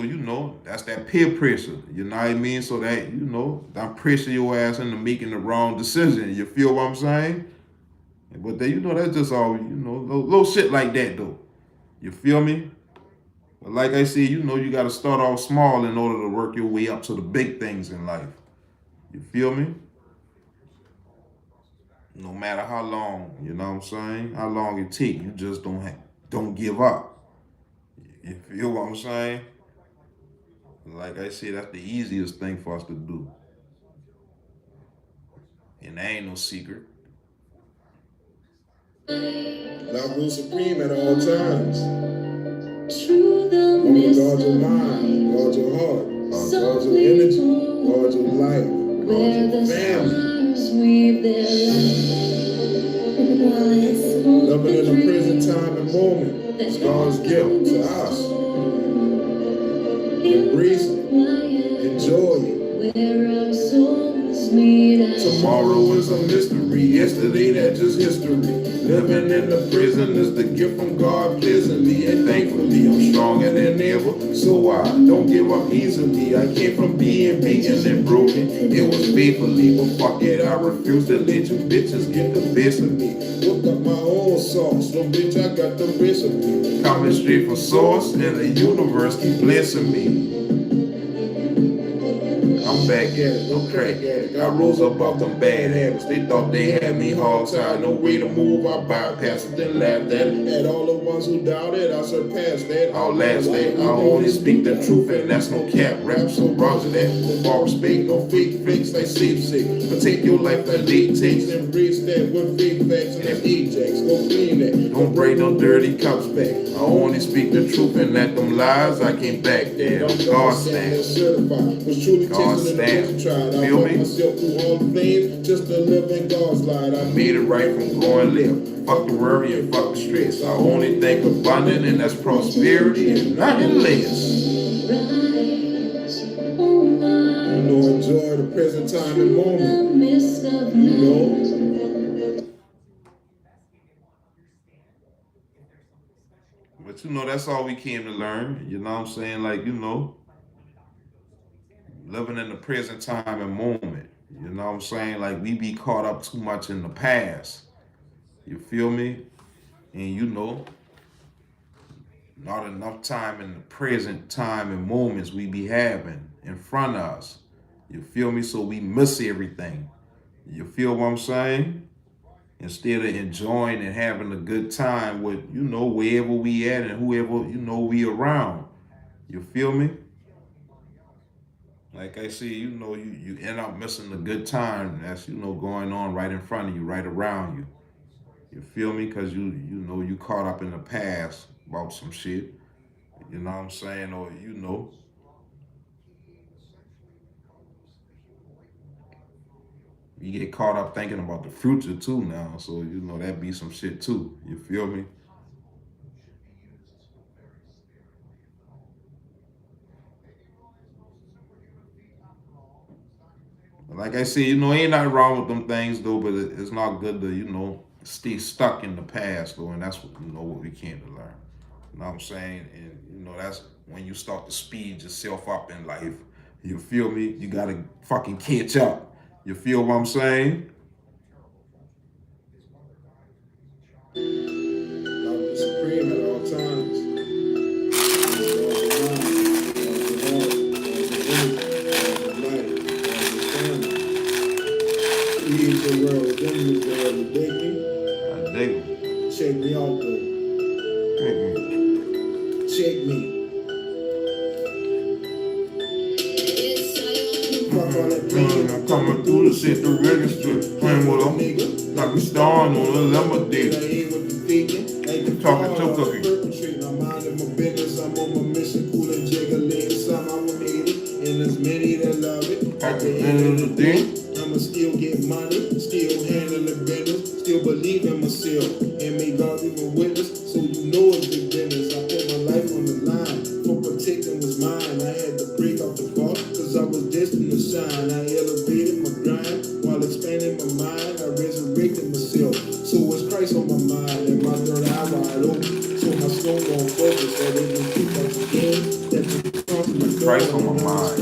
that's that peer pressure. You know what I mean? So that that pressure your ass into making the wrong decision. You feel what I'm saying? But then that's just all little shit like that though. You feel me? But like I said, you got to start off small in order to work your way up to the big things in life. You feel me? No matter how long, you know what I'm saying? How long it take, you just don't give up. You feel what I'm saying? Like I said, that's the easiest thing for us to do. And that ain't no secret. LoveRuledSupreme at all times. Remember, guard your mind, guard your heart, guard your energy, guard your life, guard your family. Loving in the present time and moment is God's gift to us. Embrace it, enjoy it. Tomorrow is a mystery, yesterday that's just history. Living in the prison is the gift from God pleasantly, and thankfully I'm stronger than ever, so I don't give up easily. I came from being beaten and broken, it was faithfully, but fuck it, I refuse to let you bitches get the best of me. Look up my own sauce, so bitch I got the recipe. Coming straight from source, and the universe keep blessing me. I'm back at it, no crack at it. I rose up off them bad habits. They thought they had me hog tied, no way to move. I bypassed it, then laughed at it. At all the ones who doubted, I surpassed that. I'll last that. I only speak the truth, and that's no cap. Rap so roger that. No bar respect, no fake fakes, they safe sick. But take your life like date takes. Embrace that with fake facts and Ajax. Go clean that. Don't bring no dirty cups back. I only speak the truth, and at them lies, I can't back there. I'm God stand. God stand. Feel me? Myself through all the things, just to live in God's light. I made it right from going left. Fuck the worry and fuck the stress. I only think abundant, and that's prosperity and nothing less. Enjoy the present time and moment. But that's all we came to learn. You know what I'm saying? Like, living in the present time and moment. You know what I'm saying? Like we be caught up too much in the past. You feel me? And not enough time in the present time and moments we be having in front of us. You feel me? So we miss everything. You feel what I'm saying? instead of enjoying and having a good time with, wherever we at and whoever, we around. You feel me? Like I said, you end up missing a good time that's, going on right in front of you, right around you. You feel me? Because you caught up in the past about some shit. You know what I'm saying? Or, you get caught up thinking about the future too now. So, that be some shit too. You feel me? Like I said, ain't nothing wrong with them things though, but it's not good to, stay stuck in the past though, and that's what we came to learn. You know what I'm saying? And that's when you start to speed yourself up in life. You feel me? You gotta fucking catch up. You feel what I'm saying? Love supreme at all times. Love the mind, love the heart, love the energy, love the life, love the family. Create the world within this world. You dig me? I dig 'em. Check me out though. Dig me. Check me. Fuck all that playing. I'm coming through the shit, the register, playing with them. Nigga. Like we starring on a I lemonade. ain't with the thinking. Ain't the Talking car, to Cookie. perpetrating. I'm minding my business. I'm on my mission. Cool and jiggling. Some I'm made it. And there's many that love it. At the end of the day, I'ma still get money. Still handling business. Still believe in myself. And may God be my witness. So you know it's big business. I put my life on the line. For protecting was mine. I had to break off the bar. Cause I was destined to shine. I elevated my grind. While expanding my mind. I resurrected myself. So it's Christ on my mind. And my third eye wide open. So my soul won't focus. So they can keep up the game. That the Christ on my mind.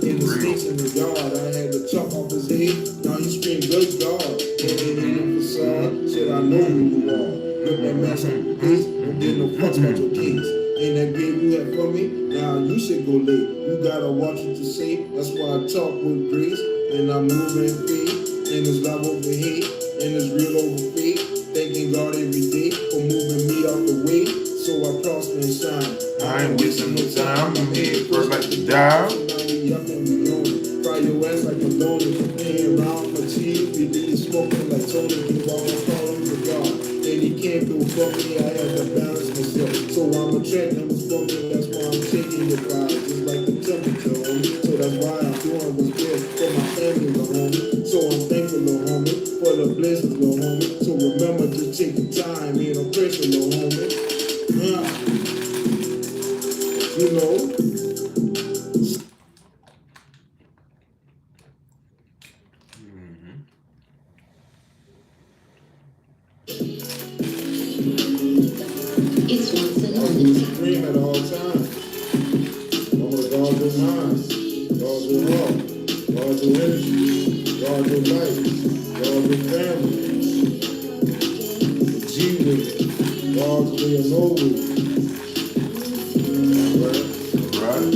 in the streets in the yard, I had to chop off his head. Now he screamed, good God. And then in the facade, said, I know who you are. Look that mess on your face, don't give no fucks about your case. Ain't that grave you had for me? Now you should go late. You gotta watch what you say. That's why I talk with grace. And I move in faith. And it's love over hate. And it's real over fate. Thanking God every day for moving me out the way. So I prosper and shine. I ain't wasting no time. I'm head first like the dial. Now we up and we on it. Fry your ass like a loaded. Playing around for cheese. We leave smoking like Tony. Give all the calling to God. And he can't do it for me. I had to balance myself. So I'm attracting what's for me. That's why I'm taking your vibe. Just like the temperature, homie. So that's why I'm doing what's best for my family, little homie. So I'm thankful, little homie, for the blessings, little homie. So remember, just take the time. Ain't no pressure, little homie. You know. It's once and I'm only. supreme at all times. I'm a God with mind, God with heart, God with energy, God with life, God with family, G with it, God's way or no way. Right.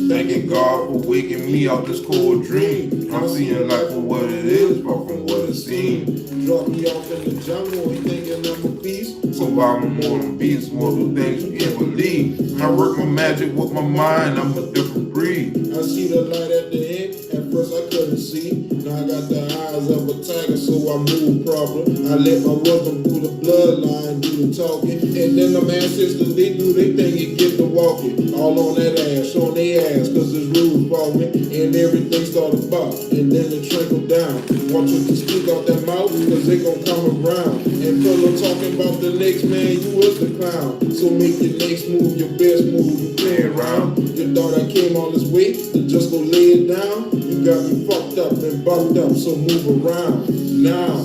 Thanking God for waking me out this cold dream. I'm seeing life for what it is, but from what it seems. Drop me off in the jungle, he thinking I'm a beast. So I'm more than beats, more than things you can't believe. I work my magic with my mind, I'm a different breed. I see the light at the end, at first I couldn't see. Now I got the eyes of a tiger, so I move proper. I let my wisdom through the bloodline, do the talking. And then the ancestors, they do their thing and get to walking. All on that ass, on their ass, cause it's rules for me. And everything started pop, and then it trickled down. Watch what you speak out that mouth, cause they gon' come around. And fellow talking about the next man, you was the clown. So make your next move your best move, you play around. You thought I came all this way to just go lay it down? You got me fucked up and bucked up, so move around now.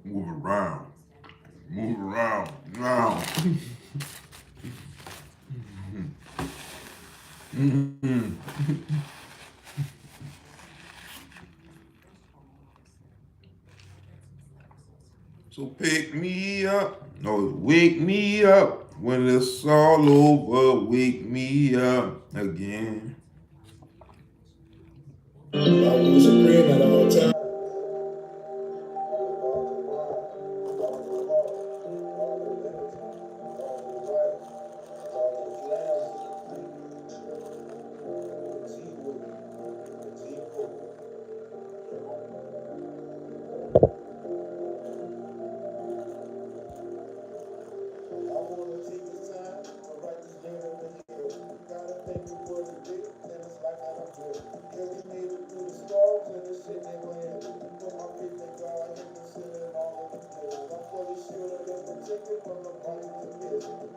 Move around. Move around. Now. So pick me up, no, wake me up when it's all over. Wake me up again. LoveRuledSupreme at all times.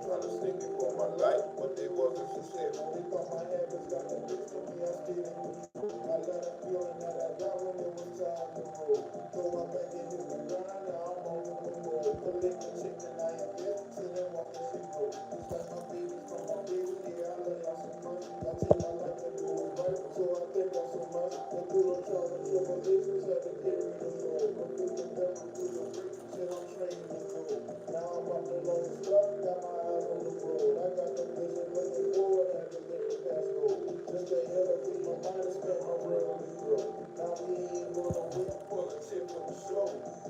Trying to stick it for my life, but they wasn't successful. They thought my habits got the fix for me, I stayed in control. I let a feeling that I got when it was time to roll. So I'm back in the grind, now I'm on the road. Collect the chick and I invest, till then walk and see grow. Just like my babies from my baby, yeah, I love y'all so much. I take my life and do it right, so I thank y'all so much. And through the trials and tribulations, had to carry the load. But through the devil, through the break, shit, I'm training to go. Now I'm up the long stuff, got my eyes on the road. I got the vision looking forward, had to let the past go. Just to hell up with my mind and spend my real on this road. Now we ain't gonna wait for the tip of the show. Make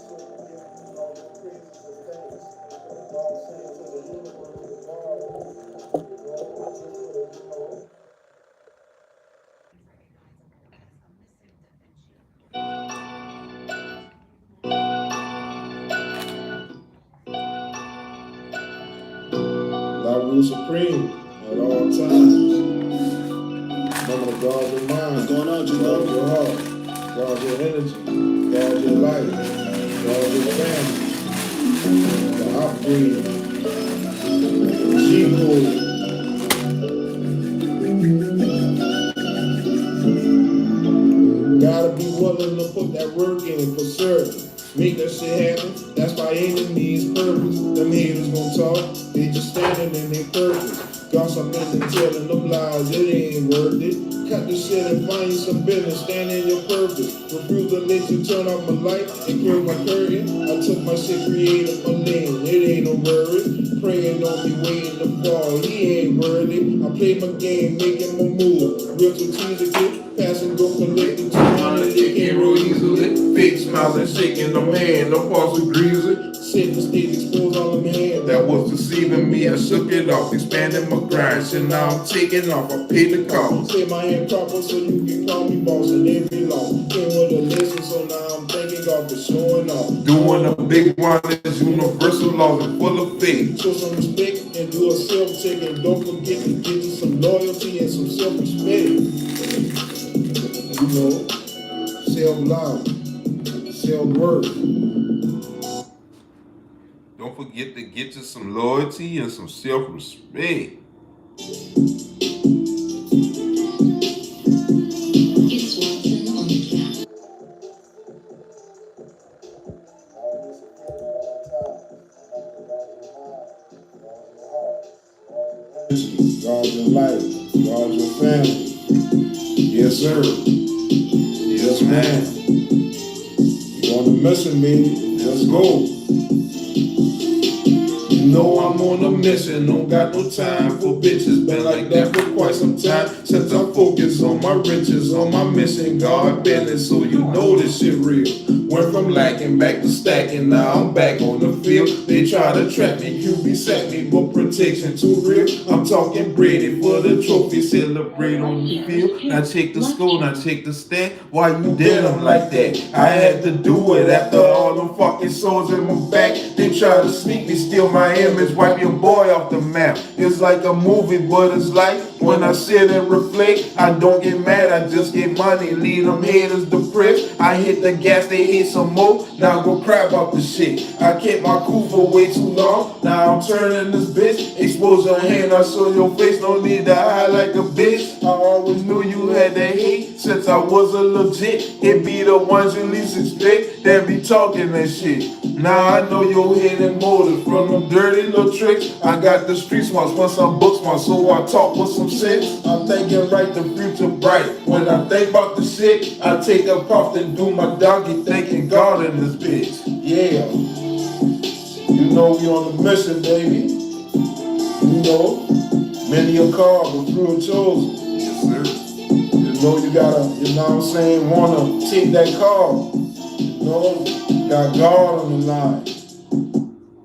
sure you give all the praises and thanks. God saying to the universe, God, LoveRuledSupreme at all times. Remember to guard your mind, what's going on, guard your heart, guard your energy, guard your life, guard your family. The upgrade, G.I.F Gotta be willing to put that work in for certain. Make that shit happen, that's my enemy's purpose. Them haters gon' talk, they just standing in their purpose. Gossip and telling them lies, it ain't worth it. Cut the shit and find you some business, stand in your purpose. Refuse to let you turn off my light and clear my curtain. I took my shit creative, my name, it ain't no worry. Praying on me, waiting to fall, he ain't worthy. I play my game, making my move, real strategically. Pass and go collect the 200, it can't roll easily. Fake smiling, shaking the man, no pulse of greasy. Sitting the stage exposed all of my hand. That was deceiving me, I shook it off, expanding my grind. So now I'm taking off, I paid the cost. Say my hand proper so you can call me boss in every law. Came with a lesson, so now I'm thanking God for showing off. Doing a big one is universal laws and full of faith. Show some respect and do a self-check, and don't forget to get you some loyalty and some self-respect. You know, self-love, self-worth. Don't forget to get you some loyalty and some self-respect. It's Watson on the track. Guard your life, guard your family. Yes, sir. Yes, man. You on the mission, baby. Let's go. You know I'm on a mission, don't got no time for bitches. Been like that for quite some time, since I focus on my riches, on my mission, God business, so you know this shit real. Went from lacking back to stacking, now I'm back on the field. They try to trap me, QB sack me, but protection too real. I'm talking Brady for the trophy, celebrate on the field. Now check the score, now check the stat. Why you did them like that? I had to do it after all them fucking souls in my back. They try to sneak me, steal my image, wipe your boy off the map. It's like a movie, but it's like when I sit and reflect, I don't get mad, I just get money. Leave them haters depressed. I hit the gas, they hit some more. Now go cry about the shit. I kept my cool for way too long. Now I'm turning this bitch. Expose your hand, I show your face. No need to hide like a bitch. I always knew you had that hate since I was a legit. It be the ones you least expect that be talking that shit. Now I know your hidden motive from them dirty little tricks. I got the street smarts, want some book smarts, so I talk with some sense. I'm thinking right, the future bright. When I think about the shit, I take a puff and do my doggy, thanking God in this bitch. Yeah, you know we on the mission, baby. You know, many a call, but few are chosen. Yes, sir. You know you gotta, you know what I'm saying, wanna take that call. You know, got God on the line.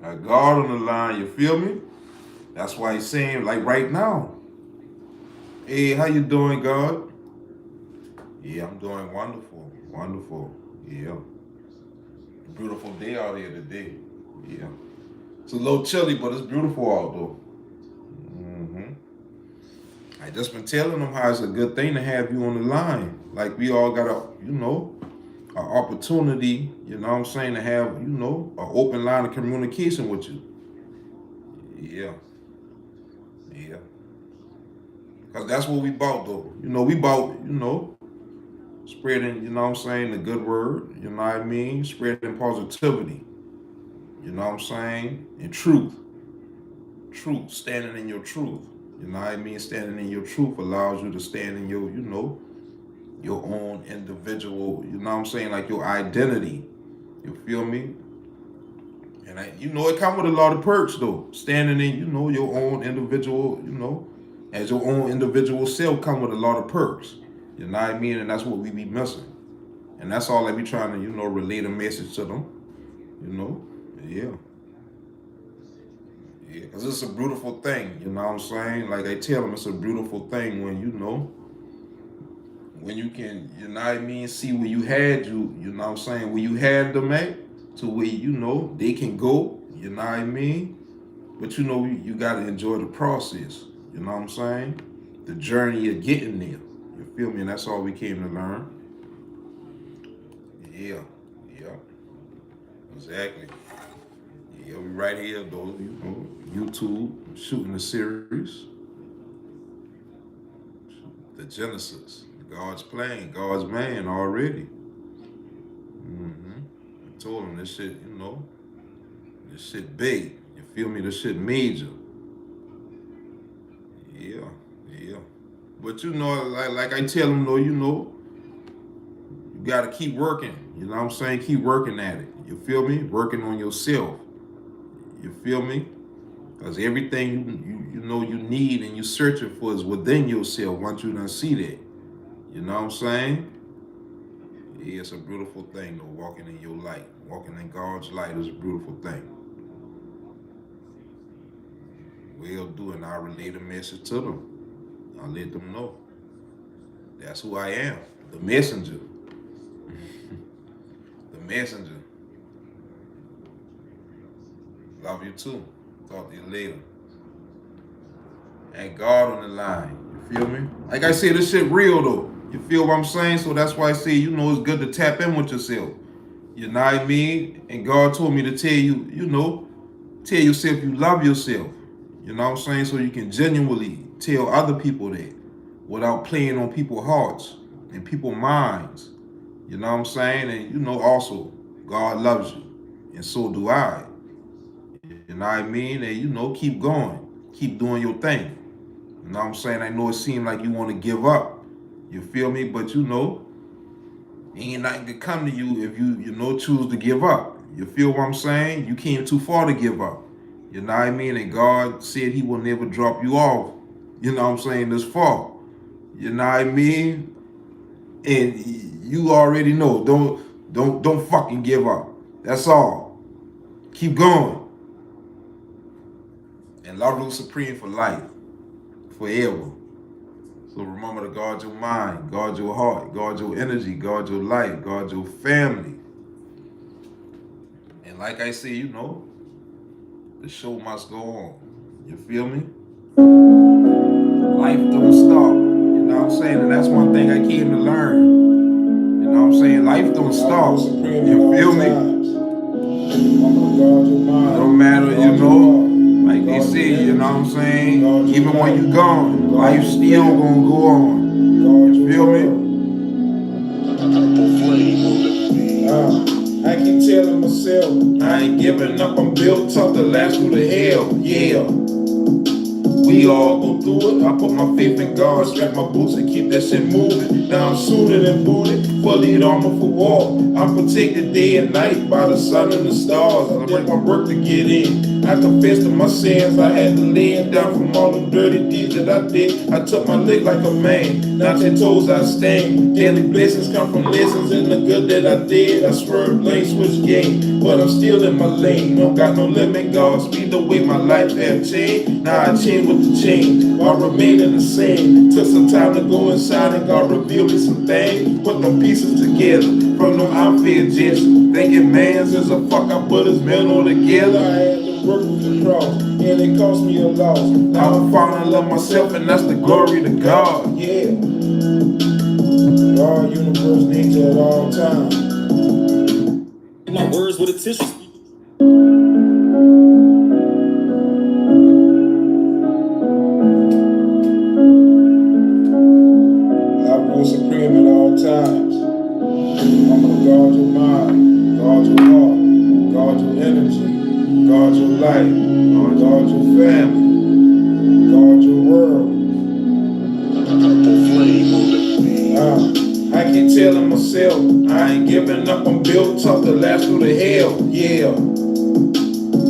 Got God on the line, you feel me? That's why he's saying, like right now, hey, how you doing, God? Yeah, I'm doing wonderful. Wonderful. Yeah. Beautiful day out here today. Yeah. It's a little chilly, but it's beautiful out though. hmm I just been telling them how it's a good thing to have you on the line. Like we all got an opportunity, you know what I'm saying, to have, an open line of communication with you. Yeah. Yeah. Because that's what we bought though. We bought, spreading, you know what I'm saying, the good word, you know what I mean? Spreading positivity, you know what I'm saying? And truth. Truth, standing in your truth. You know what I mean? Standing in your truth allows you to stand in your, your own individual, you know what I'm saying, like your identity. You feel me? And it comes with a lot of perks though. Standing in, your own individual, as your own individual self come with a lot of perks. You know what I mean? And that's what we be missing. And that's all I be trying to, relate a message to them. You know? Yeah. Yeah. Because it's a beautiful thing, you know what I'm saying? Like I tell them, it's a beautiful thing when, when you can, you know what I mean, see where you know what I'm saying, where you had them at, to where, they can go, you know what I mean? But you got to enjoy the process, you know what I'm saying? The journey of getting there. You feel me? And that's all we came to learn. Yeah, yeah, exactly. Yeah, we right here though, YouTube, shooting the series, the Genesis, God's plan, God's man already. I told him this shit, this shit big. You feel me? This shit major. Yeah, yeah. But like I tell him though, you gotta keep working. You know what I'm saying? Keep working at it. You feel me? Working on yourself. You feel me? Because everything you need and you searching for is within yourself once you done see that. You know what I'm saying? Yeah, it's a beautiful thing though, walking in your light. Walking in God's light is a beautiful thing. Will do, and I'll relay the message to them. I'll let them know. That's who I am. The messenger. The messenger. Love you too. Talk to you later. And God on the line. You feel me? Like I said, this shit real though. You feel what I'm saying? So that's why I say, it's good to tap in with yourself. You know what I mean? And God told me to tell you, tell yourself you love yourself. You know what I'm saying? So you can genuinely tell other people that without playing on people's hearts and people's minds. You know what I'm saying? And also, God loves you. And so do I. You know what I mean? And keep going. Keep doing your thing. You know what I'm saying? I know it seems like you want to give up. You feel me? But ain't nothing to come to you if you choose to give up. You feel what I'm saying? You came too far to give up. You know what I mean? And God said he will never drop you off. You know what I'm saying? This far. You know what I mean? And you already know. Don't fucking give up. That's all. Keep going. And LoveRuledSupreme for life. Forever. So remember to guard your mind, guard your heart, guard your energy, guard your life, guard your family. And like I say, the show must go on. You feel me? Life don't stop. You know what I'm saying? And that's one thing I came to learn. You know what I'm saying? Life don't stop. You feel me? It don't matter, like they say, you know what I'm saying? Even when you gone, life still gonna go on. You feel me? I keep telling myself, I ain't giving up, I'm built tough to last through the hell, yeah. We all go through it. I put my faith in God, strap my boots and keep that shit moving. Now I'm suited and booted. fully armored for war. I'm protected day and night by the sun and the stars. I did my work to get in. I confessed to my sins, I had to lay it down from all the dirty deeds that I did. I took my lick like a man, now 10 toes I stand. Daily blessings come from lessons in the good that I did. I swerved lane, switch game, but I'm still in my lane. Don't got no limit, God, speed the way my life have changed. Now I change with the change, while remaining the same. Took some time to go inside and God revealed me some things. Put the pieces together from them outfit jets. Thinking man's is a fuck, I put his mental together. I had to work with the cross, and it cost me a loss. Now I'm falling in love myself, and that's the glory to God. Yeah. God, universe, nature at all times. My words with a tissue. LoveRuledSupreme at all times. I'm gonna guard your mind, guard your heart, guard your energy, guard your life, guard your family, guard your world. I keep telling myself I ain't giving up, I'm built tough to last through the hell, yeah.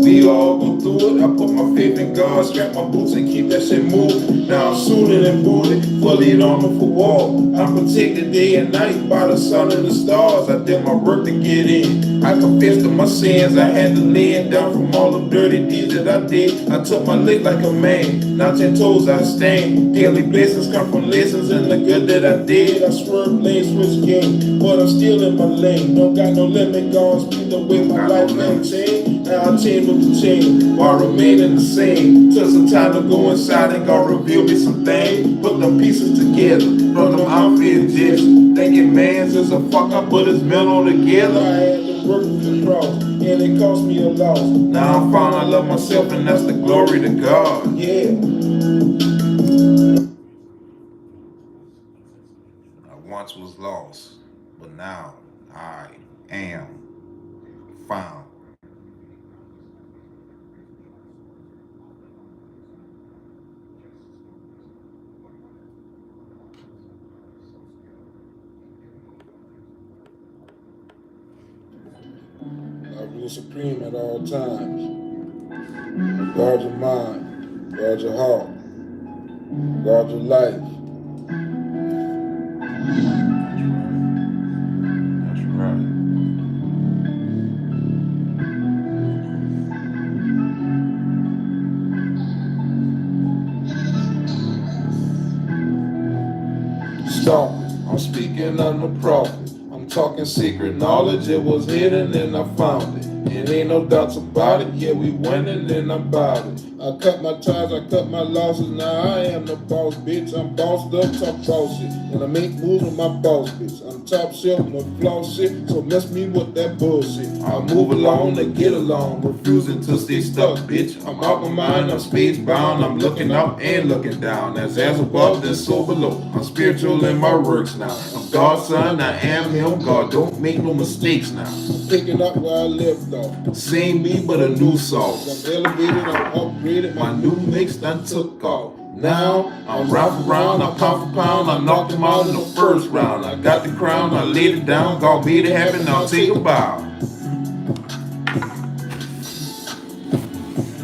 We all go through it. I put my faith in God, strap my boots and keep that shit moving. Now I'm suited and booted, fully armored for war. I'm protected day and night by the sun and the stars. I did my work to get in. I confessed to my sins, I had to lay it down from all the dirty deeds that I did. I took my lick like a man, now 10 toes I stand. Daily blessings come from lessons in the good that I did. I swerved lane, switch game, but I'm still in my lane. Don't got no limit, God, speed the way my life ain't changed. Now I change with the change, while remaining the same. Took some time to go inside and God reveal me some things. Put them pieces together from them outfit jets. Thinking man's is a fuck, I put his mental together. I had to work with the cross, and it cost me a loss. Now I'm found I love myself, and that's the glory to God. Yeah. I once was lost, but now I am found. LoveRuledSupreme at all times. Guard your mind, guard your heart, guard your life. That's right. Stop. I'm speaking on the prophet. I'm talking secret knowledge. It was hidden and I found it. And ain't no doubts about it. Yeah, we winning and I'm about it. I cut my ties, I cut my losses. Now I am the boss, bitch. I'm bossed up, top boss shit. And I make moves with my boss, bitch. I'm top shelf, no flaw shit. So mess me with that bullshit. I move along to get along, refusing to stay stuck, bitch. I'm out my mind, I'm space bound. I'm looking up and looking down. As above, then so below. I'm spiritual in my works now. I'm God's son, I am him. God, don't make no mistakes now. I'm picking up where I left off. Same me, but a new sauce. I'm elevated, I'm upgraded. My new mix done took off. Now I'm round for round, I'm pound for pound. I knocked him out in the first round. I got the crown, I laid it down. God made it happen, now take a bow.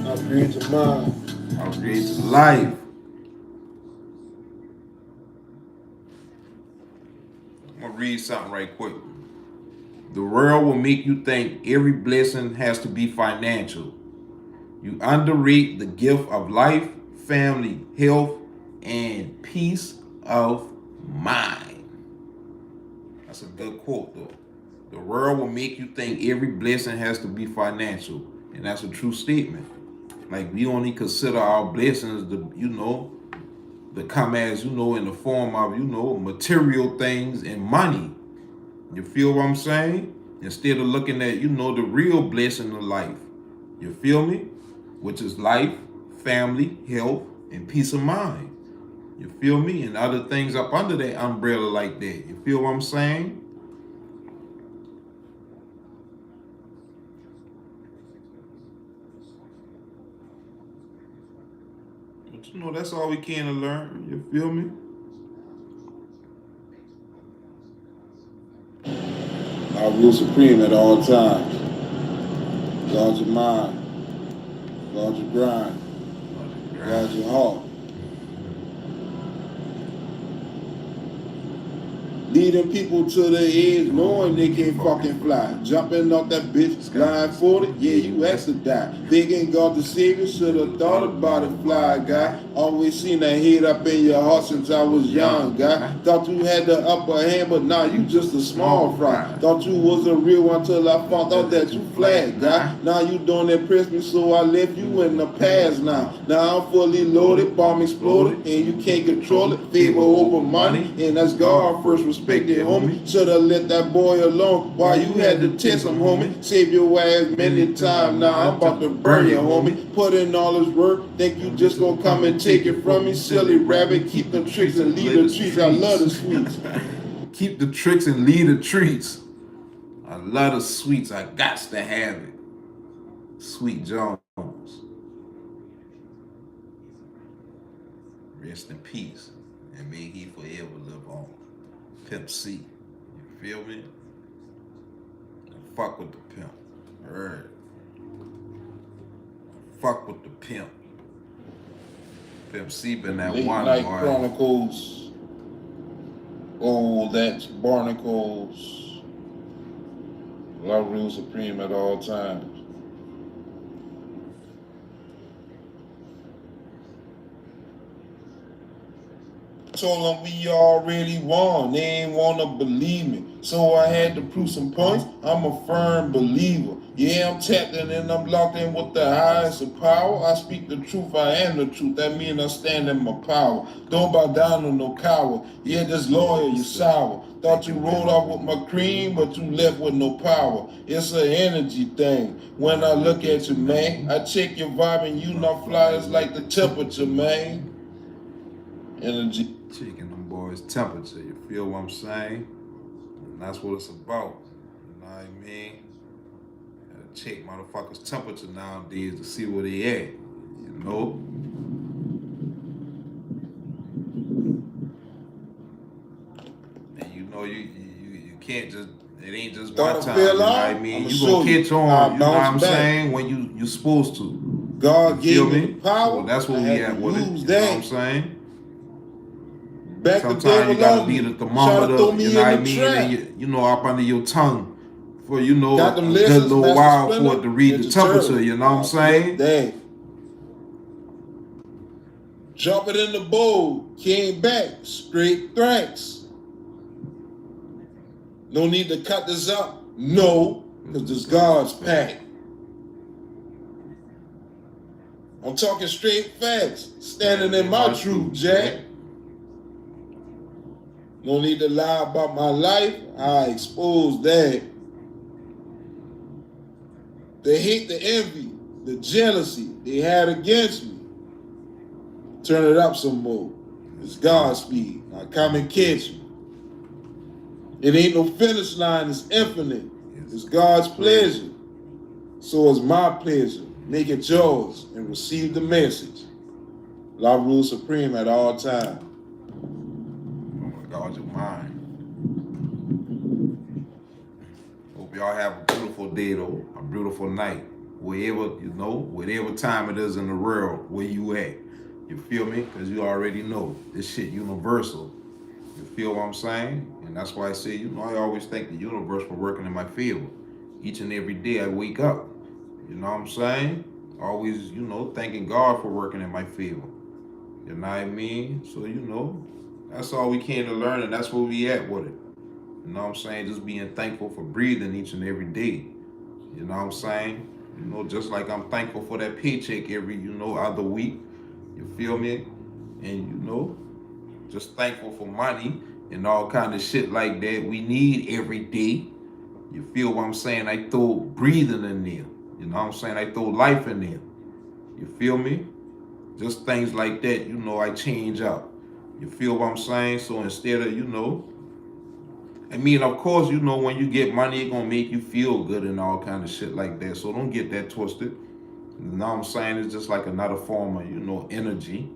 Upgrade your mind. Upgrade your life. I'm gonna read something right quick. The world will make you think every blessing has to be financial. You underrate the gift of life, family, health, and peace of mind. That's a good quote, though. The world will make you think every blessing has to be financial, and that's a true statement. Like we only consider our blessings, to come as in the form of material things and money. You feel what I'm saying? Instead of looking at the real blessing of life. You feel me? Which is life, family, health, and peace of mind. You feel me? And other things up under that umbrella like that. You feel what I'm saying? But that's all we can to learn. You feel me? I rule supreme at all times. Guard your mind. Guard your grind. Guard your heart. Leading people to the edge, knowing they can't fucking fly. Jumping off that bitch, blindfolded, yeah, you asked to die. Thinking God the Savior, should've thought about it, fly guy. Always seen that hate up in your heart since I was young, guy. Thought you had the upper hand, but now you just a small fry. Thought you was a real one till I found out that you flat, guy. Now you don't impress me, so I left you in the past now. Now I'm fully loaded, bomb exploded, and you can't control it. Favor over money, and that's God first respect it, homie. Shoulda let that boy alone while you had to test him, homie. Save your ass many times, now I'm about to burn you, homie. Put in all his work, think you just gonna come and take it from me? Silly rabbit, keep the tricks and leave the treats. I love the sweets. Keep the tricks and leave the treats. I love the sweets. I gots to have it. Sweet Jones. Rest in peace. And may he forever live on. Pimp C. You feel me? And fuck with the pimp. Alright. Fuck with the pimp. Pimp C been that Late one, Night boy. Chronicles. Oh, that's Barnacles. Love Rule Supreme at all times. Told them we already won. They ain't wanna believe me. So I had to prove some points. I'm a firm believer. Yeah, I'm tapped in and I'm locked in with the highest of power. I speak the truth, I am the truth. That means I stand in my power. Don't bow down to no coward. Yeah, this lawyer, you sour. Thought you rolled off with my cream, but you left with no power. It's an energy thing. When I look at you, man, I check your vibe and you not fly. It's like the temperature, man. Energy. Checking them boys' temperature. You feel what I'm saying? And that's what it's about. You know what I mean? Gotta check motherfuckers' temperature nowadays to see where they at. You know? And you know you can't just, it ain't just one time. You know what I mean? You gonna catch on, you know what I'm saying, when you supposed to. God gave me power. So that's where we at with it. You know what I'm saying? Back sometimes you gotta be the thermometer, you know what I mean? And you know, up under your tongue for, you know, a good little while for it to read the temperature, you know what I'm saying? Dang. Drop it in the bowl, came back, straight thanks. No need to cut this up, no, because this God's pack. I'm talking straight facts, standing in my truth, Jack. No need to lie about my life, I expose that. The hate, the envy, the jealousy they had against me. Turn it up some more. It's Godspeed. Now come and catch me. It ain't no finish line, it's infinite. It's God's pleasure. So it's my pleasure. Make it yours and receive the message. Love Rule Supreme at all times. Guard your mind. Hope y'all have a beautiful day though, a beautiful night. Wherever, you know, whatever time it is in the world, where you at. You feel me? Because you already know this shit universal. You feel what I'm saying? And that's why I say, you know, I always thank the universe for working in my favor. Each and every day I wake up. You know what I'm saying? Always, you know, thanking God for working in my favor. You know what I mean? So, you know, that's all we can to learn, and that's where we at with it. You know what I'm saying? Just being thankful for breathing each and every day. You know what I'm saying? You know, just like I'm thankful for that paycheck every, you know, other week. You feel me? And, you know, just thankful for money and all kind of shit like that we need every day. You feel what I'm saying? I throw breathing in there. You know what I'm saying? I throw life in there. You feel me? Just things like that, you know, I change up. You feel what I'm saying? So instead of, you know, I mean, of course, you know, when you get money, it's gonna make you feel good and all kind of shit like that. So don't get that twisted. You know what I'm saying? It's just like another form of, you know, energy.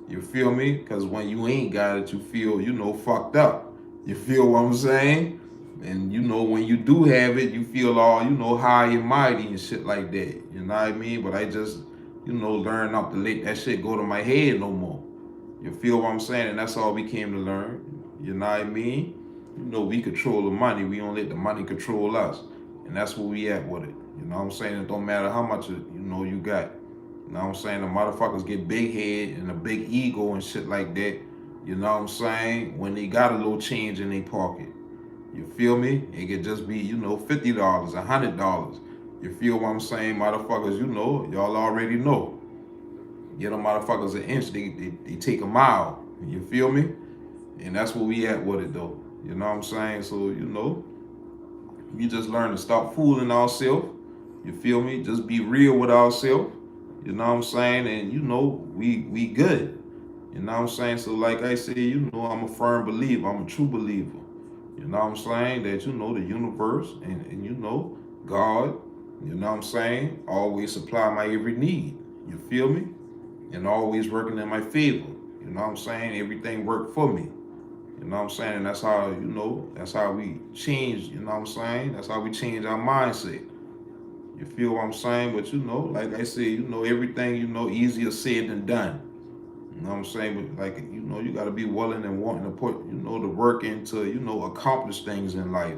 You feel me? Because when you ain't got it, you feel, you know, fucked up. You feel what I'm saying? And you know, when you do have it, you feel all, you know, high and mighty and shit like that. You know what I mean? But I just, you know, learn not to let that shit go to my head no more. You feel what I'm saying? And that's all we came to learn. You know what I mean? You know, we control the money. We don't let the money control us. And that's where we at with it. You know what I'm saying? It don't matter how much, you know, you got. You know what I'm saying? The motherfuckers get big head and a big ego and shit like that. You know what I'm saying? When they got a little change in their pocket. You feel me? It could just be, you know, $50, $100. You feel what I'm saying? Motherfuckers, you know, y'all already know. Get them motherfuckers an inch, they take a mile. You feel me? And that's where we at with it though. You know what I'm saying? So, you know, we just learn to stop fooling ourselves. You feel me? Just be real with ourselves. You know what I'm saying? And you know, we good. You know what I'm saying? So like I say, you know, I'm a firm believer. I'm a true believer. You know what I'm saying? That you know the universe and you know God, you know what I'm saying, always supply my every need. You feel me? And always working in my favor. You know what I'm saying? Everything worked for me. You know what I'm saying? And that's how, you know, that's how we change, you know what I'm saying? That's how we change our mindset. You feel what I'm saying? But you know, like I said, you know, everything, you know, easier said than done. You know what I'm saying? But like, you know, you gotta be willing and wanting to put, you know, the work into, you know, accomplish things in life.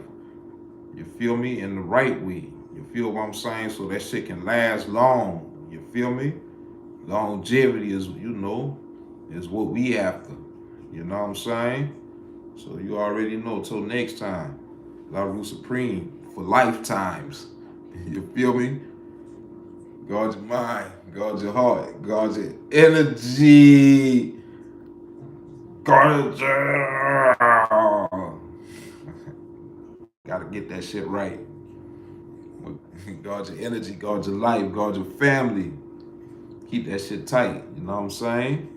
You feel me? In the right way. You feel what I'm saying? So that shit can last long. You feel me? Longevity is, you know, is what we after. You know what I'm saying? So you already know. Till next time, LoveRuledSupreme for lifetimes. You feel me? Guard your mind, guard your heart, guard your energy, guard your. Gotta get that shit right. Guard your energy, guard your life, guard your family. Keep that shit tight. You know what I'm saying?